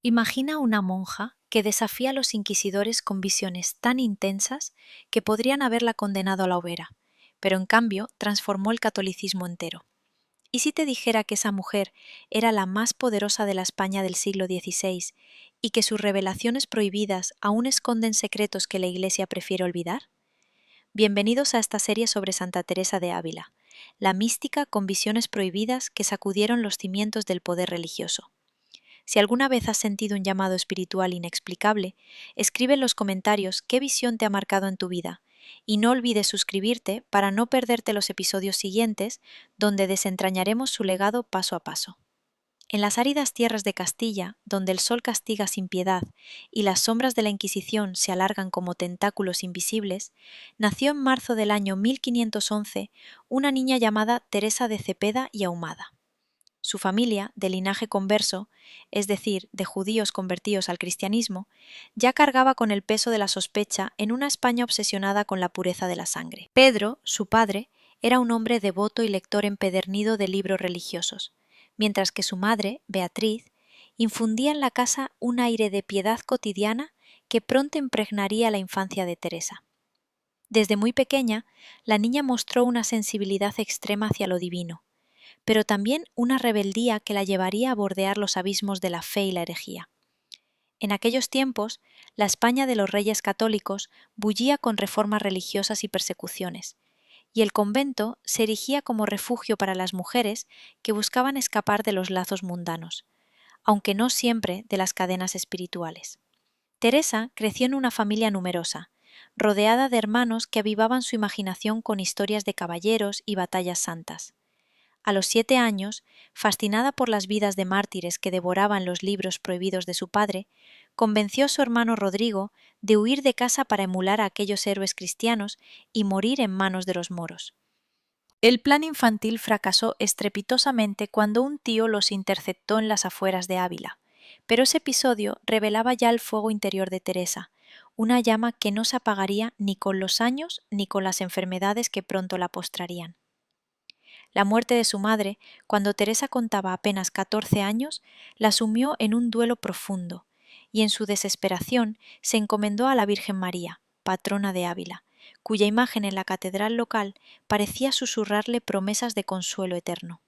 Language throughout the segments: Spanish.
Imagina una monja que desafía a los inquisidores con visiones tan intensas que podrían haberla condenado a la hoguera, pero en cambio transformó el catolicismo entero. ¿Y si te dijera que esa mujer era la más poderosa de la España del siglo XVI y que sus revelaciones prohibidas aún esconden secretos que la Iglesia prefiere olvidar? Bienvenidos a esta serie sobre Santa Teresa de Ávila, la mística con visiones prohibidas que sacudieron los cimientos del poder religioso. Si alguna vez has sentido un llamado espiritual inexplicable, escribe en los comentarios qué visión te ha marcado en tu vida y no olvides suscribirte para no perderte los episodios siguientes donde desentrañaremos su legado paso a paso. En las áridas tierras de Castilla, donde el sol castiga sin piedad y las sombras de la Inquisición se alargan como tentáculos invisibles, nació en marzo del año 1511 una niña llamada Teresa de Cepeda y Ahumada. Su familia, de linaje converso, es decir, de judíos convertidos al cristianismo, ya cargaba con el peso de la sospecha en una España obsesionada con la pureza de la sangre. Pedro, su padre, era un hombre devoto y lector empedernido de libros religiosos, mientras que su madre, Beatriz, infundía en la casa un aire de piedad cotidiana que pronto impregnaría la infancia de Teresa. Desde muy pequeña, la niña mostró una sensibilidad extrema hacia lo divino, pero también una rebeldía que la llevaría a bordear los abismos de la fe y la herejía. En aquellos tiempos, la España de los reyes católicos bullía con reformas religiosas y persecuciones, y el convento se erigía como refugio para las mujeres que buscaban escapar de los lazos mundanos, aunque no siempre de las cadenas espirituales. Teresa creció en una familia numerosa, rodeada de hermanos que avivaban su imaginación con historias de caballeros y batallas santas. A los 7 años, fascinada por las vidas de mártires que devoraban los libros prohibidos de su padre, convenció a su hermano Rodrigo de huir de casa para emular a aquellos héroes cristianos y morir en manos de los moros. El plan infantil fracasó estrepitosamente cuando un tío los interceptó en las afueras de Ávila, pero ese episodio revelaba ya el fuego interior de Teresa, una llama que no se apagaría ni con los años ni con las enfermedades que pronto la postrarían. La muerte de su madre, cuando Teresa contaba apenas 14 años, la sumió en un duelo profundo, y en su desesperación se encomendó a la Virgen María, patrona de Ávila, cuya imagen en la catedral local parecía susurrarle promesas de consuelo eterno.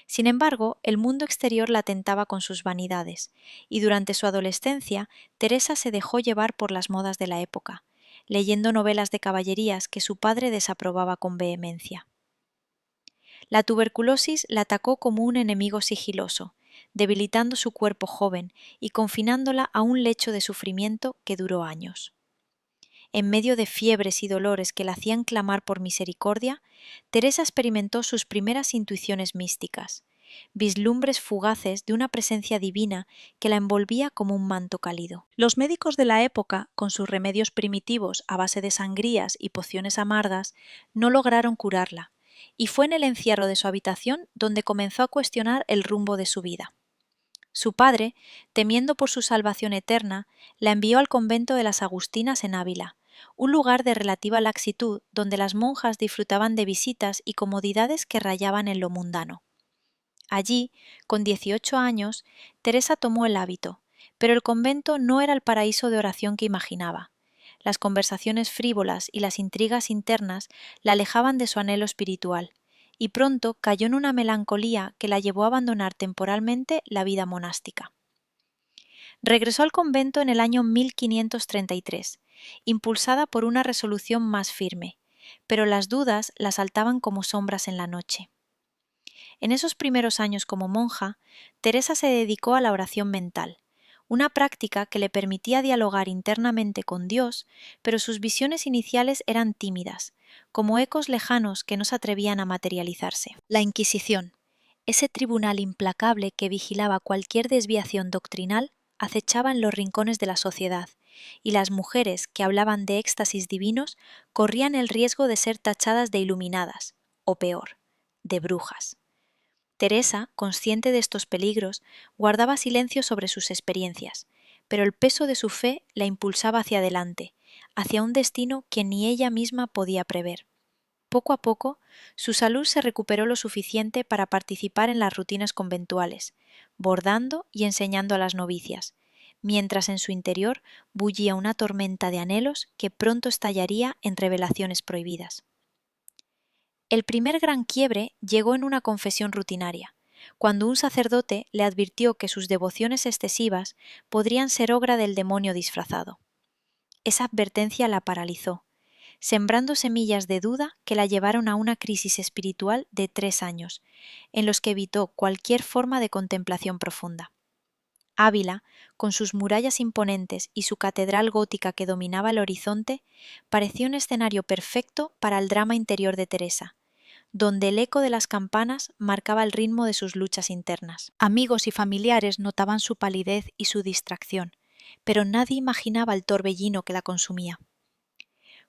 Sin embargo, el mundo exterior la tentaba con sus vanidades, y durante su adolescencia Teresa se dejó llevar por las modas de la época, leyendo novelas de caballerías que su padre desaprobaba con vehemencia. La tuberculosis la atacó como un enemigo sigiloso, debilitando su cuerpo joven y confinándola a un lecho de sufrimiento que duró años. En medio de fiebres y dolores que la hacían clamar por misericordia, Teresa experimentó sus primeras intuiciones místicas, vislumbres fugaces de una presencia divina que la envolvía como un manto cálido. Los médicos de la época, con sus remedios primitivos a base de sangrías y pociones amargas, no lograron curarla, y fue en el encierro de su habitación donde comenzó a cuestionar el rumbo de su vida. Su padre, temiendo por su salvación eterna, la envió al convento de las Agustinas en Ávila, un lugar de relativa laxitud donde las monjas disfrutaban de visitas y comodidades que rayaban en lo mundano. Allí, con 18 años, Teresa tomó el hábito, pero el convento no era el paraíso de oración que imaginaba. Las conversaciones frívolas y las intrigas internas la alejaban de su anhelo espiritual, y pronto cayó en una melancolía que la llevó a abandonar temporalmente la vida monástica. Regresó al convento en el año 1533, impulsada por una resolución más firme, pero las dudas la asaltaban como sombras en la noche. En esos primeros años como monja, Teresa se dedicó a la oración mental, una práctica que le permitía dialogar internamente con Dios, pero sus visiones iniciales eran tímidas, como ecos lejanos que no se atrevían a materializarse. La Inquisición, ese tribunal implacable que vigilaba cualquier desviación doctrinal, acechaba en los rincones de la sociedad, y las mujeres que hablaban de éxtasis divinos corrían el riesgo de ser tachadas de iluminadas, o peor, de brujas. Teresa, consciente de estos peligros, guardaba silencio sobre sus experiencias, pero el peso de su fe la impulsaba hacia adelante, hacia un destino que ni ella misma podía prever. Poco a poco, su salud se recuperó lo suficiente para participar en las rutinas conventuales, bordando y enseñando a las novicias, mientras en su interior bullía una tormenta de anhelos que pronto estallaría en revelaciones prohibidas. El primer gran quiebre llegó en una confesión rutinaria, cuando un sacerdote le advirtió que sus devociones excesivas podrían ser obra del demonio disfrazado. Esa advertencia la paralizó, sembrando semillas de duda que la llevaron a una crisis espiritual de 3 años, en los que evitó cualquier forma de contemplación profunda. Ávila, con sus murallas imponentes y su catedral gótica que dominaba el horizonte, parecía un escenario perfecto para el drama interior de Teresa, donde el eco de las campanas marcaba el ritmo de sus luchas internas. Amigos y familiares notaban su palidez y su distracción, pero nadie imaginaba el torbellino que la consumía.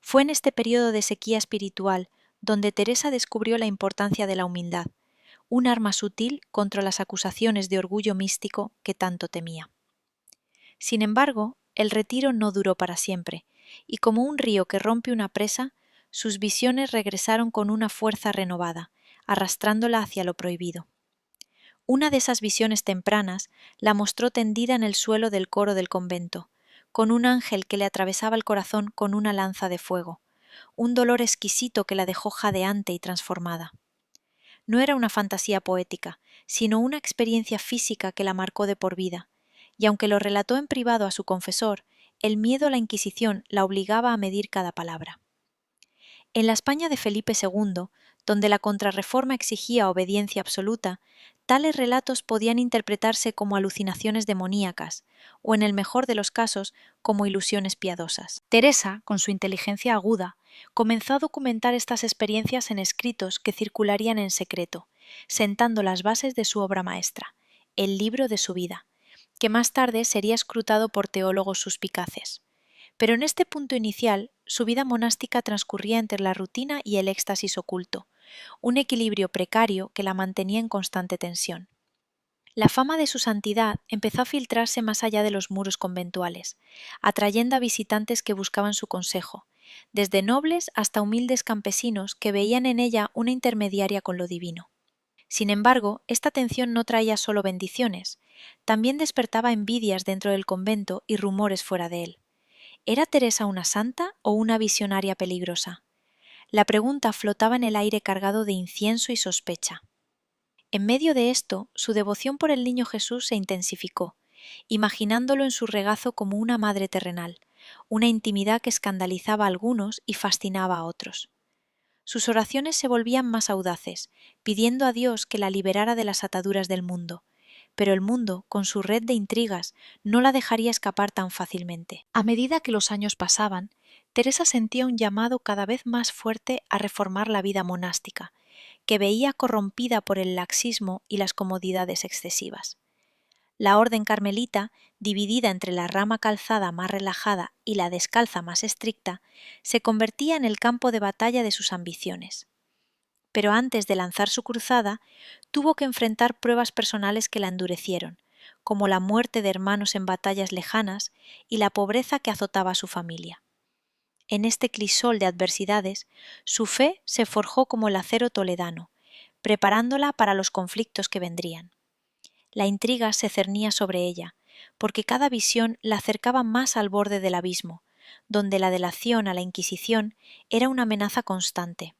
Fue en este periodo de sequía espiritual donde Teresa descubrió la importancia de la humildad, un arma sutil contra las acusaciones de orgullo místico que tanto temía. Sin embargo, el retiro no duró para siempre, y como un río que rompe una presa, sus visiones regresaron con una fuerza renovada, arrastrándola hacia lo prohibido. Una de esas visiones tempranas la mostró tendida en el suelo del coro del convento, con un ángel que le atravesaba el corazón con una lanza de fuego, un dolor exquisito que la dejó jadeante y transformada. No era una fantasía poética, sino una experiencia física que la marcó de por vida, y aunque lo relató en privado a su confesor, el miedo a la Inquisición la obligaba a medir cada palabra. En la España de Felipe II, donde la contrarreforma exigía obediencia absoluta, tales relatos podían interpretarse como alucinaciones demoníacas, o en el mejor de los casos, como ilusiones piadosas. Teresa, con su inteligencia aguda, comenzó a documentar estas experiencias en escritos que circularían en secreto, sentando las bases de su obra maestra, el libro de su vida, que más tarde sería escrutado por teólogos suspicaces. Pero en este punto inicial, su vida monástica transcurría entre la rutina y el éxtasis oculto, un equilibrio precario que la mantenía en constante tensión. La fama de su santidad empezó a filtrarse más allá de los muros conventuales, atrayendo a visitantes que buscaban su consejo, desde nobles hasta humildes campesinos que veían en ella una intermediaria con lo divino. Sin embargo, esta atención no traía solo bendiciones, también despertaba envidias dentro del convento y rumores fuera de él. ¿Era Teresa una santa o una visionaria peligrosa? La pregunta flotaba en el aire cargado de incienso y sospecha. En medio de esto, su devoción por el niño Jesús se intensificó, imaginándolo en su regazo como una madre terrenal, una intimidad que escandalizaba a algunos y fascinaba a otros. Sus oraciones se volvían más audaces, pidiendo a Dios que la liberara de las ataduras del mundo, pero el mundo, con su red de intrigas, no la dejaría escapar tan fácilmente. A medida que los años pasaban, Teresa sentía un llamado cada vez más fuerte a reformar la vida monástica, que veía corrompida por el laxismo y las comodidades excesivas. La orden carmelita, dividida entre la rama calzada más relajada y la descalza más estricta, se convertía en el campo de batalla de sus ambiciones. Pero antes de lanzar su cruzada, tuvo que enfrentar pruebas personales que la endurecieron, como la muerte de hermanos en batallas lejanas y la pobreza que azotaba a su familia. En este crisol de adversidades, su fe se forjó como el acero toledano, preparándola para los conflictos que vendrían. La intriga se cernía sobre ella, porque cada visión la acercaba más al borde del abismo, donde la delación a la Inquisición era una amenaza constante.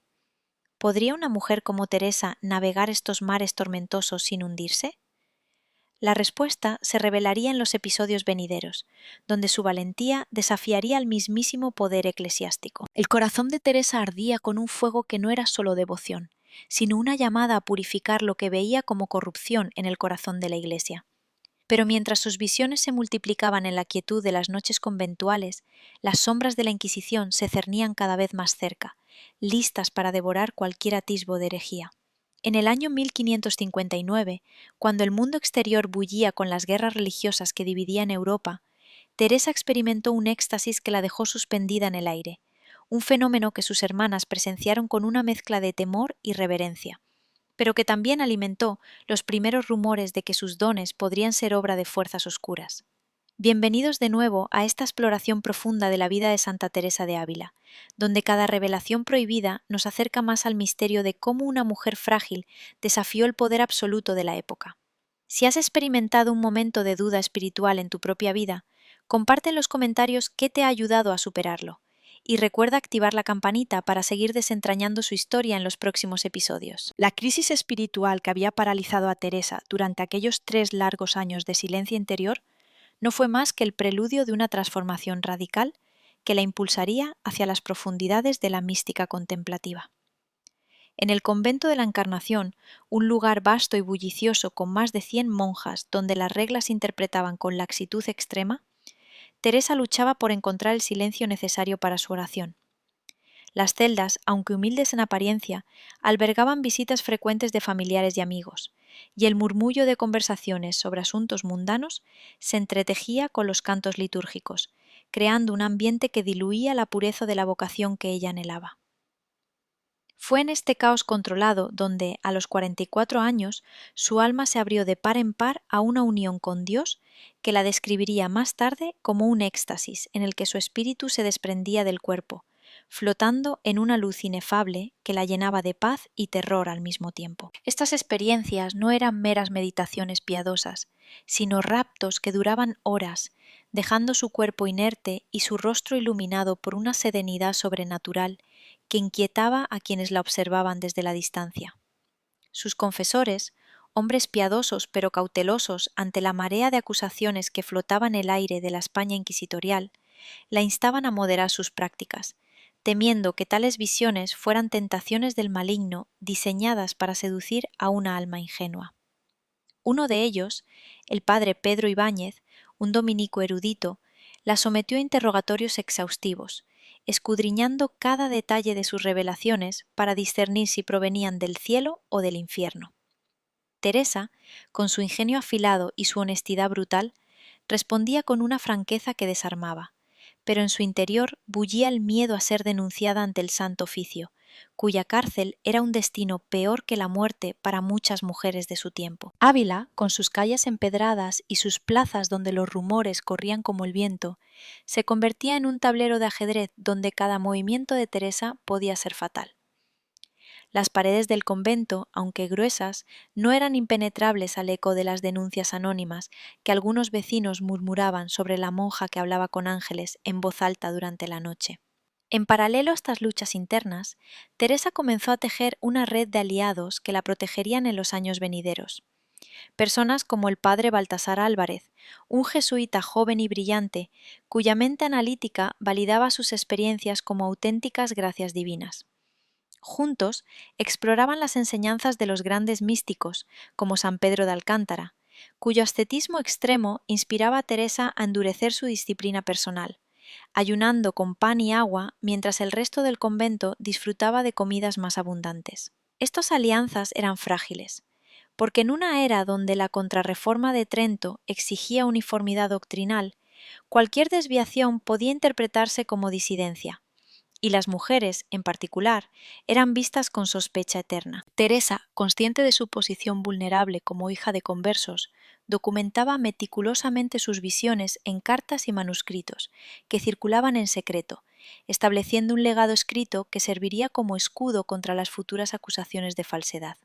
¿Podría una mujer como Teresa navegar estos mares tormentosos sin hundirse? La respuesta se revelaría en los episodios venideros, donde su valentía desafiaría al mismísimo poder eclesiástico. El corazón de Teresa ardía con un fuego que no era solo devoción, sino una llamada a purificar lo que veía como corrupción en el corazón de la Iglesia. Pero mientras sus visiones se multiplicaban en la quietud de las noches conventuales, las sombras de la Inquisición se cernían cada vez más cerca, listas para devorar cualquier atisbo de herejía. En el año 1559, cuando el mundo exterior bullía con las guerras religiosas que dividían Europa, Teresa experimentó un éxtasis que la dejó suspendida en el aire, un fenómeno que sus hermanas presenciaron con una mezcla de temor y reverencia, pero que también alimentó los primeros rumores de que sus dones podrían ser obra de fuerzas oscuras. Bienvenidos de nuevo a esta exploración profunda de la vida de Santa Teresa de Ávila, donde cada revelación prohibida nos acerca más al misterio de cómo una mujer frágil desafió el poder absoluto de la época. Si has experimentado un momento de duda espiritual en tu propia vida, comparte en los comentarios qué te ha ayudado a superarlo, y recuerda activar la campanita para seguir desentrañando su historia en los próximos episodios. La crisis espiritual que había paralizado a Teresa durante aquellos 3 largos años de silencio interior no fue más que el preludio de una transformación radical que la impulsaría hacia las profundidades de la mística contemplativa. En el convento de la Encarnación, un lugar vasto y bullicioso con más de 100 monjas donde las reglas se interpretaban con laxitud extrema, Teresa luchaba por encontrar el silencio necesario para su oración. Las celdas, aunque humildes en apariencia, albergaban visitas frecuentes de familiares y amigos, y el murmullo de conversaciones sobre asuntos mundanos se entretejía con los cantos litúrgicos, creando un ambiente que diluía la pureza de la vocación que ella anhelaba. Fue en este caos controlado donde, a los 44 años, su alma se abrió de par en par a una unión con Dios que la describiría más tarde como un éxtasis en el que su espíritu se desprendía del cuerpo, flotando en una luz inefable que la llenaba de paz y terror al mismo tiempo. Estas experiencias no eran meras meditaciones piadosas, sino raptos que duraban horas, dejando su cuerpo inerte y su rostro iluminado por una serenidad sobrenatural que inquietaba a quienes la observaban desde la distancia. Sus confesores, hombres piadosos pero cautelosos ante la marea de acusaciones que flotaba en el aire de la España inquisitorial, la instaban a moderar sus prácticas, temiendo que tales visiones fueran tentaciones del maligno diseñadas para seducir a una alma ingenua. Uno de ellos, el padre Pedro Ibáñez, un dominico erudito, la sometió a interrogatorios exhaustivos, escudriñando cada detalle de sus revelaciones para discernir si provenían del cielo o del infierno. Teresa, con su ingenio afilado y su honestidad brutal, respondía con una franqueza que desarmaba, pero en su interior bullía el miedo a ser denunciada ante el Santo Oficio, cuya cárcel era un destino peor que la muerte para muchas mujeres de su tiempo. Ávila, con sus calles empedradas y sus plazas donde los rumores corrían como el viento, se convertía en un tablero de ajedrez donde cada movimiento de Teresa podía ser fatal. Las paredes del convento, aunque gruesas, no eran impenetrables al eco de las denuncias anónimas que algunos vecinos murmuraban sobre la monja que hablaba con ángeles en voz alta durante la noche. En paralelo a estas luchas internas, Teresa comenzó a tejer una red de aliados que la protegerían en los años venideros. Personas como el padre Baltasar Álvarez, un jesuita joven y brillante, cuya mente analítica validaba sus experiencias como auténticas gracias divinas. Juntos exploraban las enseñanzas de los grandes místicos, como San Pedro de Alcántara, cuyo ascetismo extremo inspiraba a Teresa a endurecer su disciplina personal, ayunando con pan y agua mientras el resto del convento disfrutaba de comidas más abundantes. Estas alianzas eran frágiles, porque en una era donde la Contrarreforma de Trento exigía uniformidad doctrinal, cualquier desviación podía interpretarse como disidencia, y las mujeres, en particular, eran vistas con sospecha eterna. Teresa, consciente de su posición vulnerable como hija de conversos, documentaba meticulosamente sus visiones en cartas y manuscritos, que circulaban en secreto, estableciendo un legado escrito que serviría como escudo contra las futuras acusaciones de falsedad.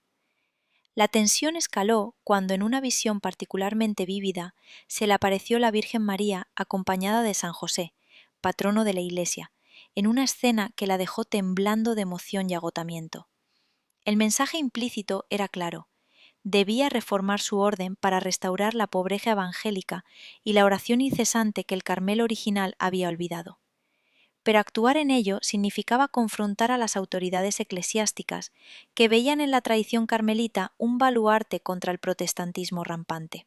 La tensión escaló cuando en una visión particularmente vívida se le apareció la Virgen María acompañada de San José, patrono de la Iglesia, en una escena que la dejó temblando de emoción y agotamiento. El mensaje implícito era claro: debía reformar su orden para restaurar la pobreza evangélica y la oración incesante que el Carmelo original había olvidado. Pero actuar en ello significaba confrontar a las autoridades eclesiásticas, que veían en la tradición carmelita un baluarte contra el protestantismo rampante.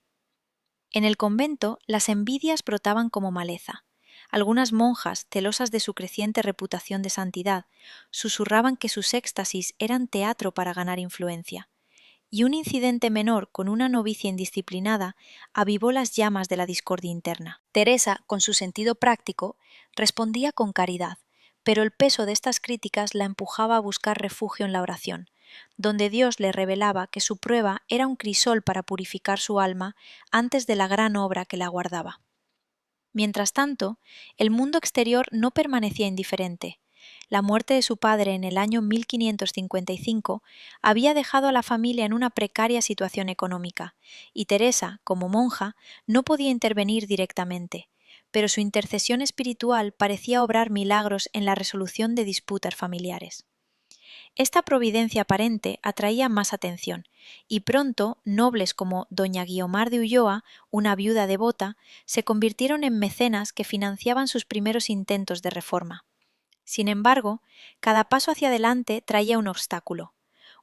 En el convento, las envidias brotaban como maleza. Algunas monjas, celosas de su creciente reputación de santidad, susurraban que sus éxtasis eran teatro para ganar influencia, y un incidente menor con una novicia indisciplinada avivó las llamas de la discordia interna. Teresa, con su sentido práctico, respondía con caridad, pero el peso de estas críticas la empujaba a buscar refugio en la oración, donde Dios le revelaba que su prueba era un crisol para purificar su alma antes de la gran obra que la aguardaba. Mientras tanto, el mundo exterior no permanecía indiferente. La muerte de su padre en el año 1555 había dejado a la familia en una precaria situación económica, y Teresa, como monja, no podía intervenir directamente, pero su intercesión espiritual parecía obrar milagros en la resolución de disputas familiares. Esta providencia aparente atraía más atención, y pronto nobles como doña Guiomar de Ulloa, una viuda devota, se convirtieron en mecenas que financiaban sus primeros intentos de reforma. Sin embargo, cada paso hacia adelante traía un obstáculo.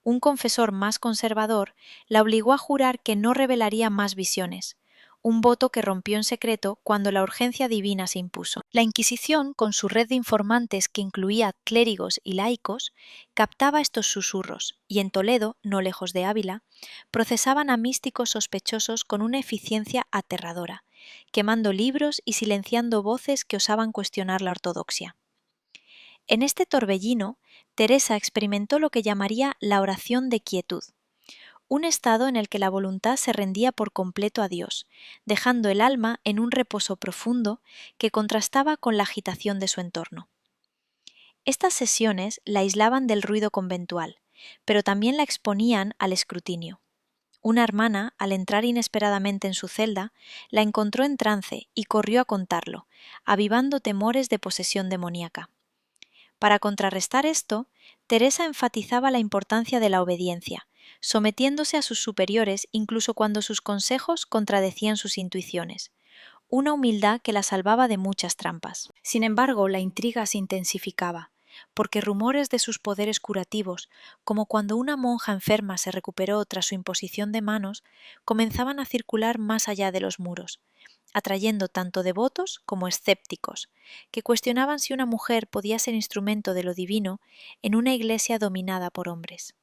Un confesor más conservador la obligó a jurar que no revelaría más visiones, un voto que rompió en secreto cuando la urgencia divina se impuso. La Inquisición, con su red de informantes que incluía clérigos y laicos, captaba estos susurros y en Toledo, no lejos de Ávila, procesaban a místicos sospechosos con una eficiencia aterradora, quemando libros y silenciando voces que osaban cuestionar la ortodoxia. En este torbellino, Teresa experimentó lo que llamaría la oración de quietud, un estado en el que la voluntad se rendía por completo a Dios, dejando el alma en un reposo profundo que contrastaba con la agitación de su entorno. Estas sesiones la aislaban del ruido conventual, pero también la exponían al escrutinio. Una hermana, al entrar inesperadamente en su celda, la encontró en trance y corrió a contarlo, avivando temores de posesión demoníaca. Para contrarrestar esto, Teresa enfatizaba la importancia de la obediencia, sometiéndose a sus superiores incluso cuando sus consejos contradecían sus intuiciones, una humildad que la salvaba de muchas trampas. Sin embargo, la intriga se intensificaba, porque rumores de sus poderes curativos, como cuando una monja enferma se recuperó tras su imposición de manos, comenzaban a circular más allá de los muros, atrayendo tanto devotos como escépticos, que cuestionaban si una mujer podía ser instrumento de lo divino en una iglesia dominada por hombres.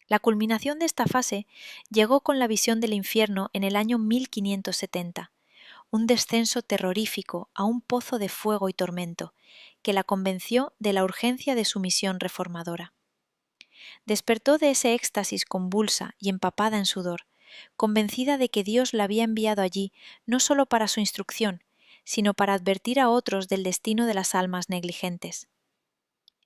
La culminación de esta fase llegó con la visión del infierno en el año 1570, un descenso terrorífico a un pozo de fuego y tormento, que la convenció de la urgencia de su misión reformadora. Despertó de ese éxtasis convulsa y empapada en sudor, convencida de que Dios la había enviado allí no solo para su instrucción, sino para advertir a otros del destino de las almas negligentes.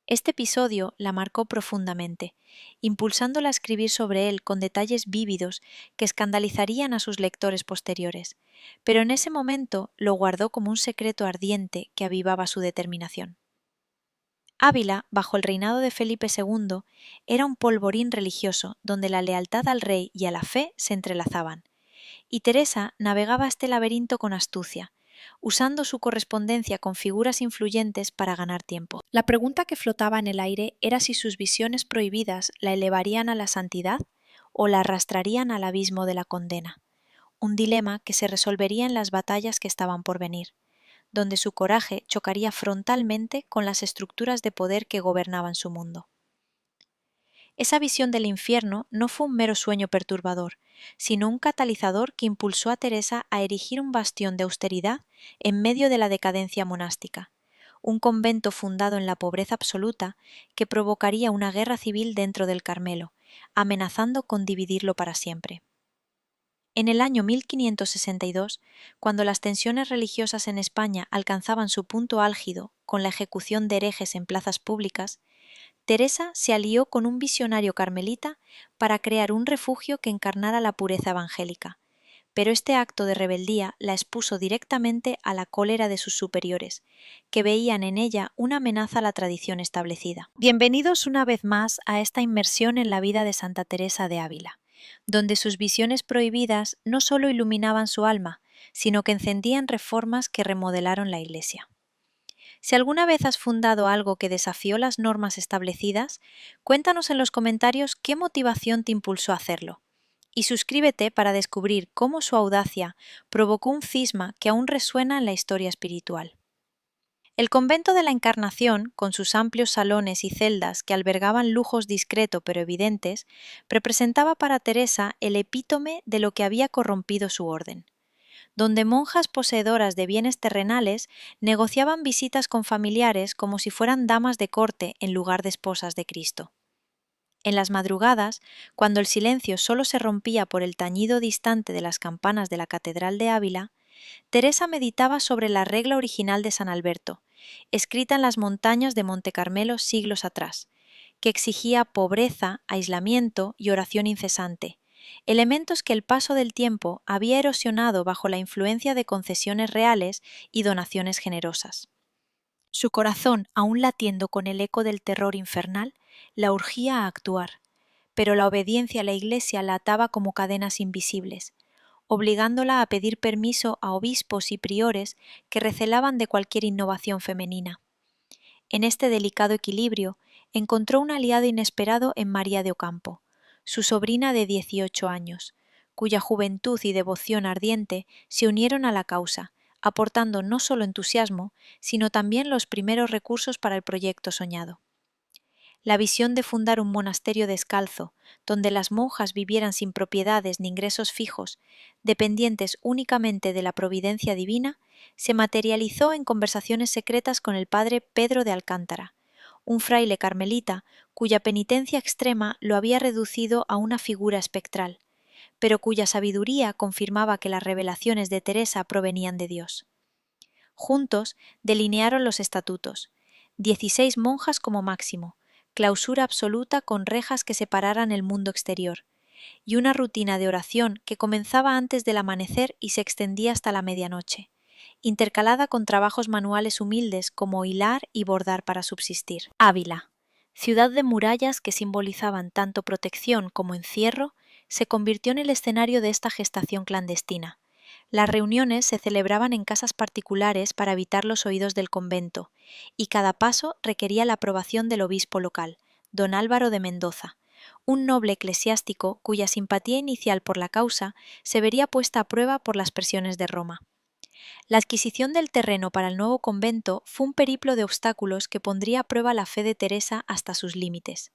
Este episodio la marcó profundamente, impulsándola a escribir sobre él con detalles vívidos que escandalizarían a sus lectores posteriores, pero en ese momento lo guardó como un secreto ardiente que avivaba su determinación. Ávila, bajo el reinado de Felipe II, era un polvorín religioso donde la lealtad al rey y a la fe se entrelazaban, y Teresa navegaba este laberinto con astucia, usando su correspondencia con figuras influyentes para ganar tiempo. La pregunta que flotaba en el aire era si sus visiones prohibidas la elevarían a la santidad o la arrastrarían al abismo de la condena, un dilema que se resolvería en las batallas que estaban por venir, donde su coraje chocaría frontalmente con las estructuras de poder que gobernaban su mundo. Esa visión del infierno no fue un mero sueño perturbador, sino un catalizador que impulsó a Teresa a erigir un bastión de austeridad en medio de la decadencia monástica, un convento fundado en la pobreza absoluta que provocaría una guerra civil dentro del Carmelo, amenazando con dividirlo para siempre. En el año 1562, cuando las tensiones religiosas en España alcanzaban su punto álgido con la ejecución de herejes en plazas públicas, Teresa se alió con un visionario carmelita para crear un refugio que encarnara la pureza evangélica, pero este acto de rebeldía la expuso directamente a la cólera de sus superiores, que veían en ella una amenaza a la tradición establecida. Bienvenidos una vez más a esta inmersión en la vida de Santa Teresa de Ávila, donde sus visiones prohibidas no solo iluminaban su alma, sino que encendían reformas que remodelaron la Iglesia. Si alguna vez has fundado algo que desafió las normas establecidas, cuéntanos en los comentarios qué motivación te impulsó a hacerlo. Y suscríbete para descubrir cómo su audacia provocó un cisma que aún resuena en la historia espiritual. El convento de la Encarnación, con sus amplios salones y celdas que albergaban lujos discretos pero evidentes, representaba para Teresa el epítome de lo que había corrompido su orden, donde monjas poseedoras de bienes terrenales negociaban visitas con familiares como si fueran damas de corte en lugar de esposas de Cristo. En las madrugadas, cuando el silencio solo se rompía por el tañido distante de las campanas de la Catedral de Ávila, Teresa meditaba sobre la regla original de San Alberto, escrita en las montañas de Monte Carmelo siglos atrás, que exigía pobreza, aislamiento y oración incesante, elementos que el paso del tiempo había erosionado bajo la influencia de concesiones reales y donaciones generosas. Su corazón, aún latiendo con el eco del terror infernal, la urgía a actuar, pero la obediencia a la Iglesia la ataba como cadenas invisibles, obligándola a pedir permiso a obispos y priores que recelaban de cualquier innovación femenina. En este delicado equilibrio encontró un aliado inesperado en María de Ocampo, su sobrina de 18 años, cuya juventud y devoción ardiente se unieron a la causa, aportando no solo entusiasmo, sino también los primeros recursos para el proyecto soñado. La visión de fundar un monasterio descalzo, donde las monjas vivieran sin propiedades ni ingresos fijos, dependientes únicamente de la providencia divina, se materializó en conversaciones secretas con el padre Pedro de Alcántara, un fraile carmelita cuya penitencia extrema lo había reducido a una figura espectral, pero cuya sabiduría confirmaba que las revelaciones de Teresa provenían de Dios. Juntos delinearon los estatutos: 16 monjas como máximo, clausura absoluta con rejas que separaran el mundo exterior, y una rutina de oración que comenzaba antes del amanecer y se extendía hasta la medianoche, intercalada con trabajos manuales humildes como hilar y bordar para subsistir. Ávila, ciudad de murallas que simbolizaban tanto protección como encierro, se convirtió en el escenario de esta gestación clandestina. Las reuniones se celebraban en casas particulares para evitar los oídos del convento, y cada paso requería la aprobación del obispo local, don Álvaro de Mendoza, un noble eclesiástico cuya simpatía inicial por la causa se vería puesta a prueba por las presiones de Roma. La adquisición del terreno para el nuevo convento fue un periplo de obstáculos que pondría a prueba la fe de Teresa hasta sus límites.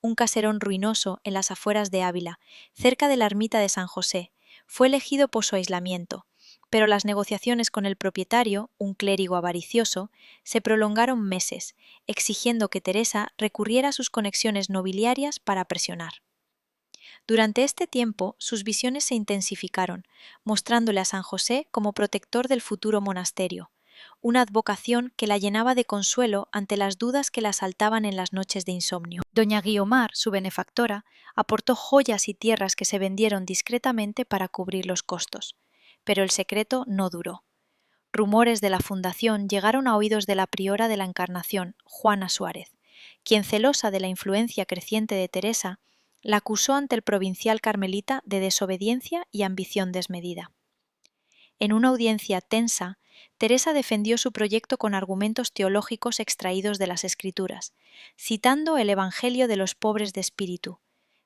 Un caserón ruinoso en las afueras de Ávila, cerca de la ermita de San José, fue elegido por su aislamiento, pero las negociaciones con el propietario, un clérigo avaricioso, se prolongaron meses, exigiendo que Teresa recurriera a sus conexiones nobiliarias para presionar. Durante este tiempo, sus visiones se intensificaron, mostrándole a San José como protector del futuro monasterio, una advocación que la llenaba de consuelo ante las dudas que la asaltaban en las noches de insomnio. Doña Guiomar, su benefactora, aportó joyas y tierras que se vendieron discretamente para cubrir los costos, pero el secreto no duró. Rumores de la fundación llegaron a oídos de la priora de la Encarnación, Juana Suárez, quien, celosa de la influencia creciente de Teresa, la acusó ante el provincial carmelita de desobediencia y ambición desmedida. En una audiencia tensa, Teresa defendió su proyecto con argumentos teológicos extraídos de las Escrituras, citando el Evangelio de los pobres de espíritu,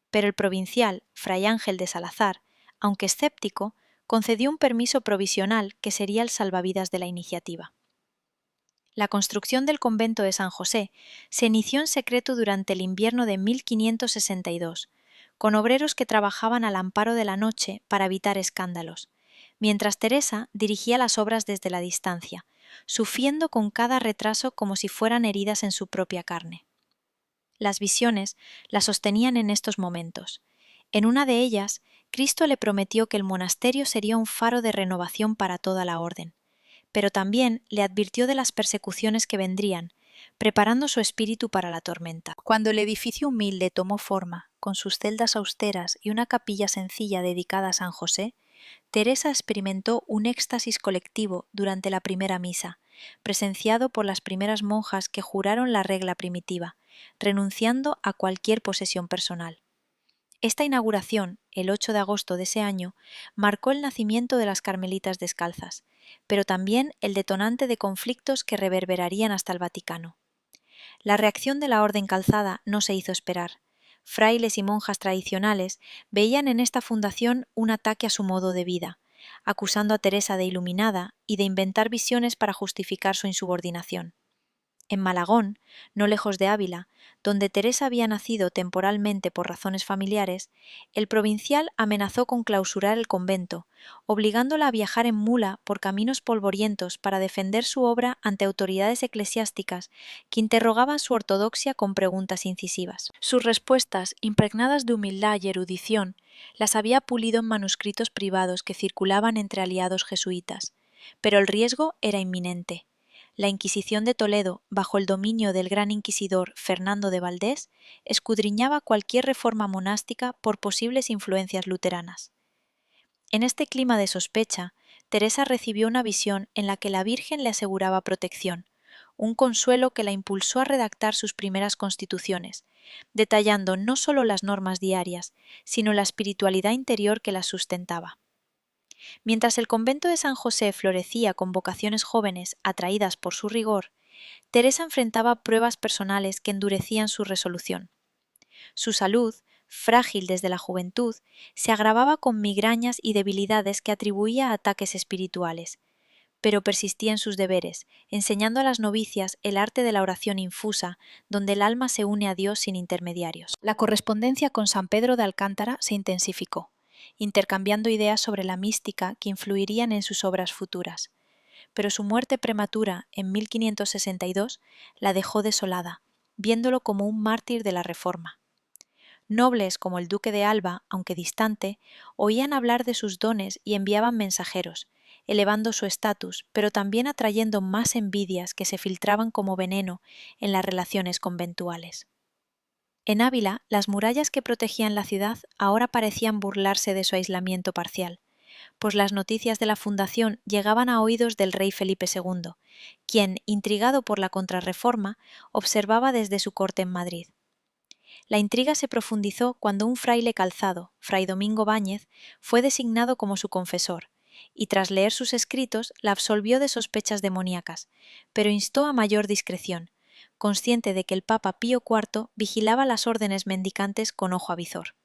pero el provincial, fray Ángel de Salazar, aunque escéptico, concedió un permiso provisional que sería el salvavidas de la iniciativa. La construcción del convento de San José se inició en secreto durante el invierno de 1562, con obreros que trabajaban al amparo de la noche para evitar escándalos, mientras Teresa dirigía las obras desde la distancia, sufriendo con cada retraso como si fueran heridas en su propia carne. Las visiones la sostenían en estos momentos. En una de ellas, Cristo le prometió que el monasterio sería un faro de renovación para toda la orden, pero también le advirtió de las persecuciones que vendrían, preparando su espíritu para la tormenta. Cuando el edificio humilde tomó forma, con sus celdas austeras y una capilla sencilla dedicada a San José, Teresa experimentó un éxtasis colectivo durante la primera misa, presenciado por las primeras monjas que juraron la regla primitiva, renunciando a cualquier posesión personal. Esta inauguración, el 8 de agosto de ese año, marcó el nacimiento de las Carmelitas Descalzas, pero también el detonante de conflictos que reverberarían hasta el Vaticano. La reacción de la Orden Calzada no se hizo esperar. Frailes y monjas tradicionales veían en esta fundación un ataque a su modo de vida, acusando a Teresa de iluminada y de inventar visiones para justificar su insubordinación. En Malagón, no lejos de Ávila, donde Teresa había nacido temporalmente por razones familiares, el provincial amenazó con clausurar el convento, obligándola a viajar en mula por caminos polvorientos para defender su obra ante autoridades eclesiásticas que interrogaban su ortodoxia con preguntas incisivas. Sus respuestas, impregnadas de humildad y erudición, las había pulido en manuscritos privados que circulaban entre aliados jesuitas, pero el riesgo era inminente. La Inquisición de Toledo, bajo el dominio del gran inquisidor Fernando de Valdés, escudriñaba cualquier reforma monástica por posibles influencias luteranas. En este clima de sospecha, Teresa recibió una visión en la que la Virgen le aseguraba protección, un consuelo que la impulsó a redactar sus primeras constituciones, detallando no solo las normas diarias, sino la espiritualidad interior que las sustentaba. Mientras el convento de San José florecía con vocaciones jóvenes atraídas por su rigor, Teresa enfrentaba pruebas personales que endurecían su resolución. Su salud, frágil desde la juventud, se agravaba con migrañas y debilidades que atribuía a ataques espirituales, pero persistía en sus deberes, enseñando a las novicias el arte de la oración infusa, donde el alma se une a Dios sin intermediarios. La correspondencia con San Pedro de Alcántara se intensificó, intercambiando ideas sobre la mística que influirían en sus obras futuras. Pero su muerte prematura, en 1562, la dejó desolada, viéndolo como un mártir de la Reforma. Nobles como el duque de Alba, aunque distante, oían hablar de sus dones y enviaban mensajeros, elevando su estatus, pero también atrayendo más envidias que se filtraban como veneno en las relaciones conventuales. En Ávila, las murallas que protegían la ciudad ahora parecían burlarse de su aislamiento parcial, pues las noticias de la fundación llegaban a oídos del rey Felipe II, quien, intrigado por la contrarreforma, observaba desde su corte en Madrid. La intriga se profundizó cuando un fraile calzado, fray Domingo Báñez, fue designado como su confesor, y tras leer sus escritos la absolvió de sospechas demoníacas, pero instó a mayor discreción, consciente de que el Papa Pío IV vigilaba las órdenes mendicantes con ojo avizor.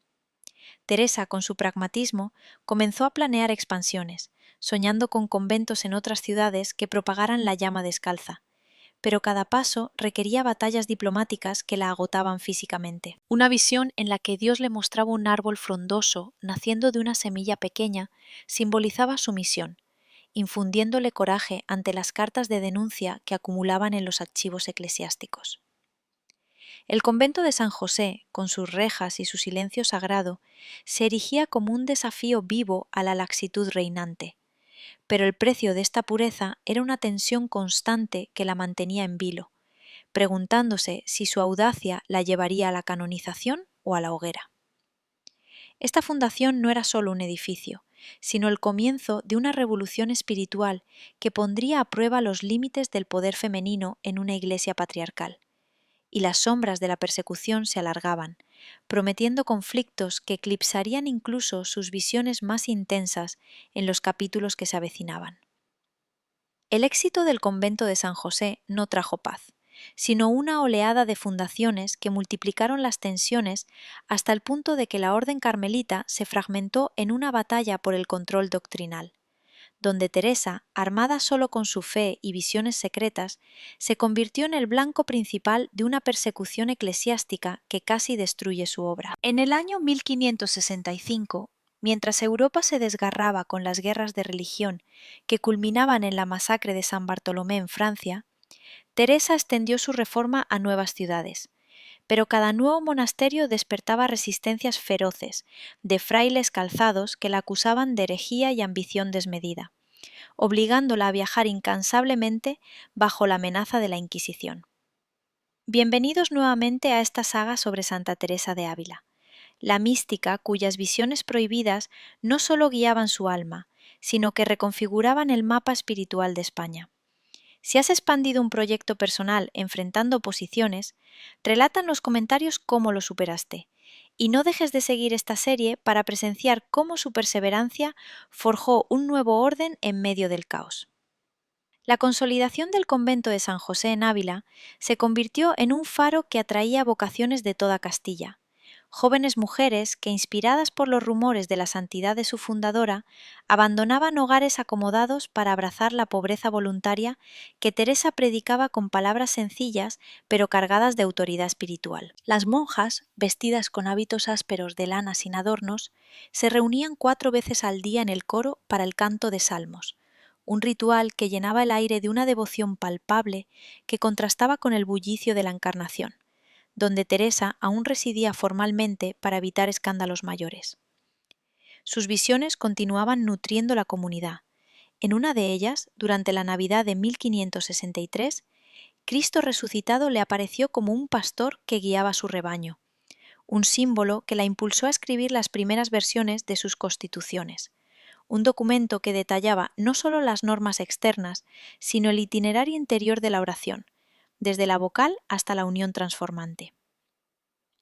Teresa, con su pragmatismo, comenzó a planear expansiones, soñando con conventos en otras ciudades que propagaran la llama descalza, pero cada paso requería batallas diplomáticas que la agotaban físicamente. Una visión en la que Dios le mostraba un árbol frondoso, naciendo de una semilla pequeña, simbolizaba su misión, infundiéndole coraje ante las cartas de denuncia que acumulaban en los archivos eclesiásticos. El convento de San José, con sus rejas y su silencio sagrado, se erigía como un desafío vivo a la laxitud reinante, pero el precio de esta pureza era una tensión constante que la mantenía en vilo, preguntándose si su audacia la llevaría a la canonización o a la hoguera. Esta fundación no era solo un edificio, sino el comienzo de una revolución espiritual que pondría a prueba los límites del poder femenino en una iglesia patriarcal, y las sombras de la persecución se alargaban, prometiendo conflictos que eclipsarían incluso sus visiones más intensas en los capítulos que se avecinaban. El éxito del convento de San José no trajo paz, sino una oleada de fundaciones que multiplicaron las tensiones hasta el punto de que la orden carmelita se fragmentó en una batalla por el control doctrinal, donde Teresa, armada solo con su fe y visiones secretas, se convirtió en el blanco principal de una persecución eclesiástica que casi destruye su obra. En el año 1565, mientras Europa se desgarraba con las guerras de religión que culminaban en la masacre de San Bartolomé en Francia, Teresa extendió su reforma a nuevas ciudades, pero cada nuevo monasterio despertaba resistencias feroces de frailes calzados que la acusaban de herejía y ambición desmedida, obligándola a viajar incansablemente bajo la amenaza de la Inquisición. Bienvenidos nuevamente a esta saga sobre Santa Teresa de Ávila, la mística cuyas visiones prohibidas no solo guiaban su alma, sino que reconfiguraban el mapa espiritual de España. Si has expandido un proyecto personal enfrentando oposiciones, relata en los comentarios cómo lo superaste. Y no dejes de seguir esta serie para presenciar cómo su perseverancia forjó un nuevo orden en medio del caos. La consolidación del convento de San José en Ávila se convirtió en un faro que atraía vocaciones de toda Castilla, jóvenes mujeres que, inspiradas por los rumores de la santidad de su fundadora, abandonaban hogares acomodados para abrazar la pobreza voluntaria que Teresa predicaba con palabras sencillas pero cargadas de autoridad espiritual. Las monjas, vestidas con hábitos ásperos de lana sin adornos, se reunían 4 veces al día en el coro para el canto de salmos, un ritual que llenaba el aire de una devoción palpable que contrastaba con el bullicio de la Encarnación, donde Teresa aún residía formalmente para evitar escándalos mayores. Sus visiones continuaban nutriendo la comunidad. En una de ellas, durante la Navidad de 1563, Cristo resucitado le apareció como un pastor que guiaba su rebaño, un símbolo que la impulsó a escribir las primeras versiones de sus constituciones, un documento que detallaba no solo las normas externas, sino el itinerario interior de la oración, desde la vocal hasta la unión transformante.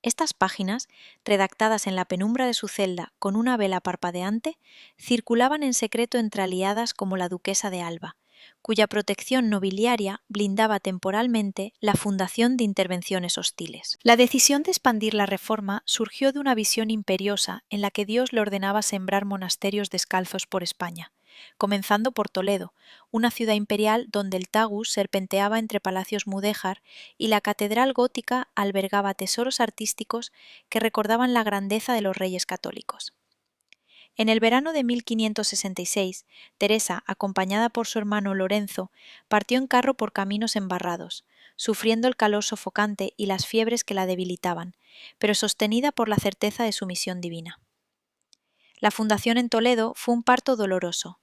Estas páginas, redactadas en la penumbra de su celda con una vela parpadeante, circulaban en secreto entre aliadas como la duquesa de Alba, cuya protección nobiliaria blindaba temporalmente la fundación de intervenciones hostiles. La decisión de expandir la reforma surgió de una visión imperiosa en la que Dios le ordenaba sembrar monasterios descalzos por España, comenzando por Toledo, una ciudad imperial donde el Tagus serpenteaba entre palacios mudéjar y la catedral gótica albergaba tesoros artísticos que recordaban la grandeza de los reyes católicos. En el verano de 1566, Teresa, acompañada por su hermano Lorenzo, partió en carro por caminos embarrados, sufriendo el calor sofocante y las fiebres que la debilitaban, pero sostenida por la certeza de su misión divina. La fundación en Toledo fue un parto doloroso.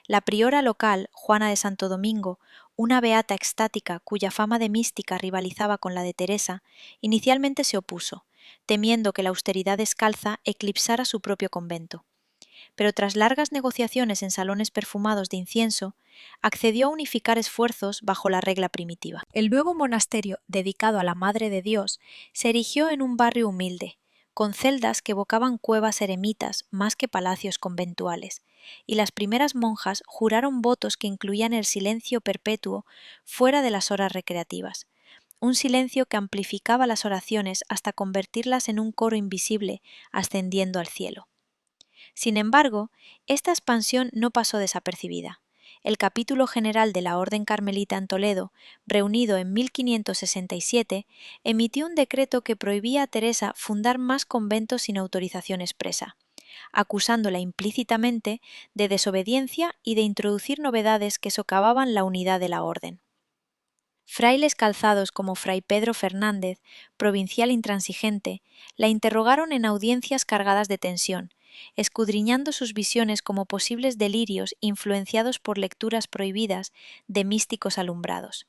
La priora local, Juana de Santo Domingo, una beata extática cuya fama de mística rivalizaba con la de Teresa, inicialmente se opuso, temiendo que la austeridad descalza eclipsara su propio convento. Pero tras largas negociaciones en salones perfumados de incienso, accedió a unificar esfuerzos bajo la regla primitiva. El nuevo monasterio, dedicado a la Madre de Dios, se erigió en un barrio humilde, con celdas que evocaban cuevas eremitas más que palacios conventuales, y las primeras monjas juraron votos que incluían el silencio perpetuo fuera de las horas recreativas, un silencio que amplificaba las oraciones hasta convertirlas en un coro invisible ascendiendo al cielo. Sin embargo, esta expansión no pasó desapercibida. El capítulo general de la Orden Carmelita en Toledo, reunido en 1567, emitió un decreto que prohibía a Teresa fundar más conventos sin autorización expresa, acusándola implícitamente de desobediencia y de introducir novedades que socavaban la unidad de la Orden. Frailes calzados como Fray Pedro Fernández, provincial intransigente, la interrogaron en audiencias cargadas de tensión, escudriñando sus visiones como posibles delirios influenciados por lecturas prohibidas de místicos alumbrados.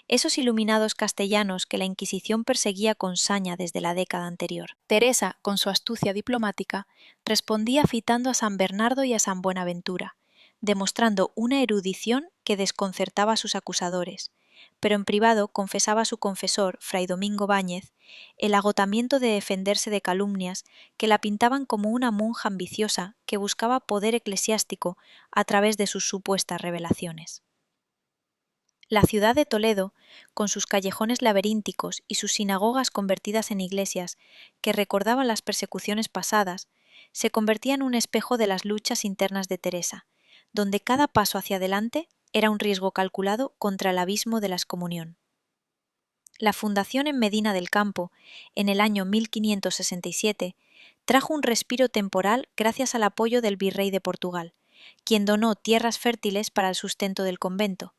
Esos iluminados castellanos que la Inquisición perseguía con saña desde la década anterior. Teresa, con su astucia diplomática, respondía citando a San Bernardo y a San Buenaventura, demostrando una erudición que desconcertaba a sus acusadores, pero en privado confesaba a su confesor, Fray Domingo Báñez, el agotamiento de defenderse de calumnias que la pintaban como una monja ambiciosa que buscaba poder eclesiástico a través de sus supuestas revelaciones. La ciudad de Toledo, con sus callejones laberínticos y sus sinagogas convertidas en iglesias que recordaban las persecuciones pasadas, se convertía en un espejo de las luchas internas de Teresa, donde cada paso hacia adelante era un riesgo calculado contra el abismo de la excomunión. La fundación en Medina del Campo, en el año 1567, trajo un respiro temporal gracias al apoyo del virrey de Portugal, quien donó tierras fértiles para el sustento del convento,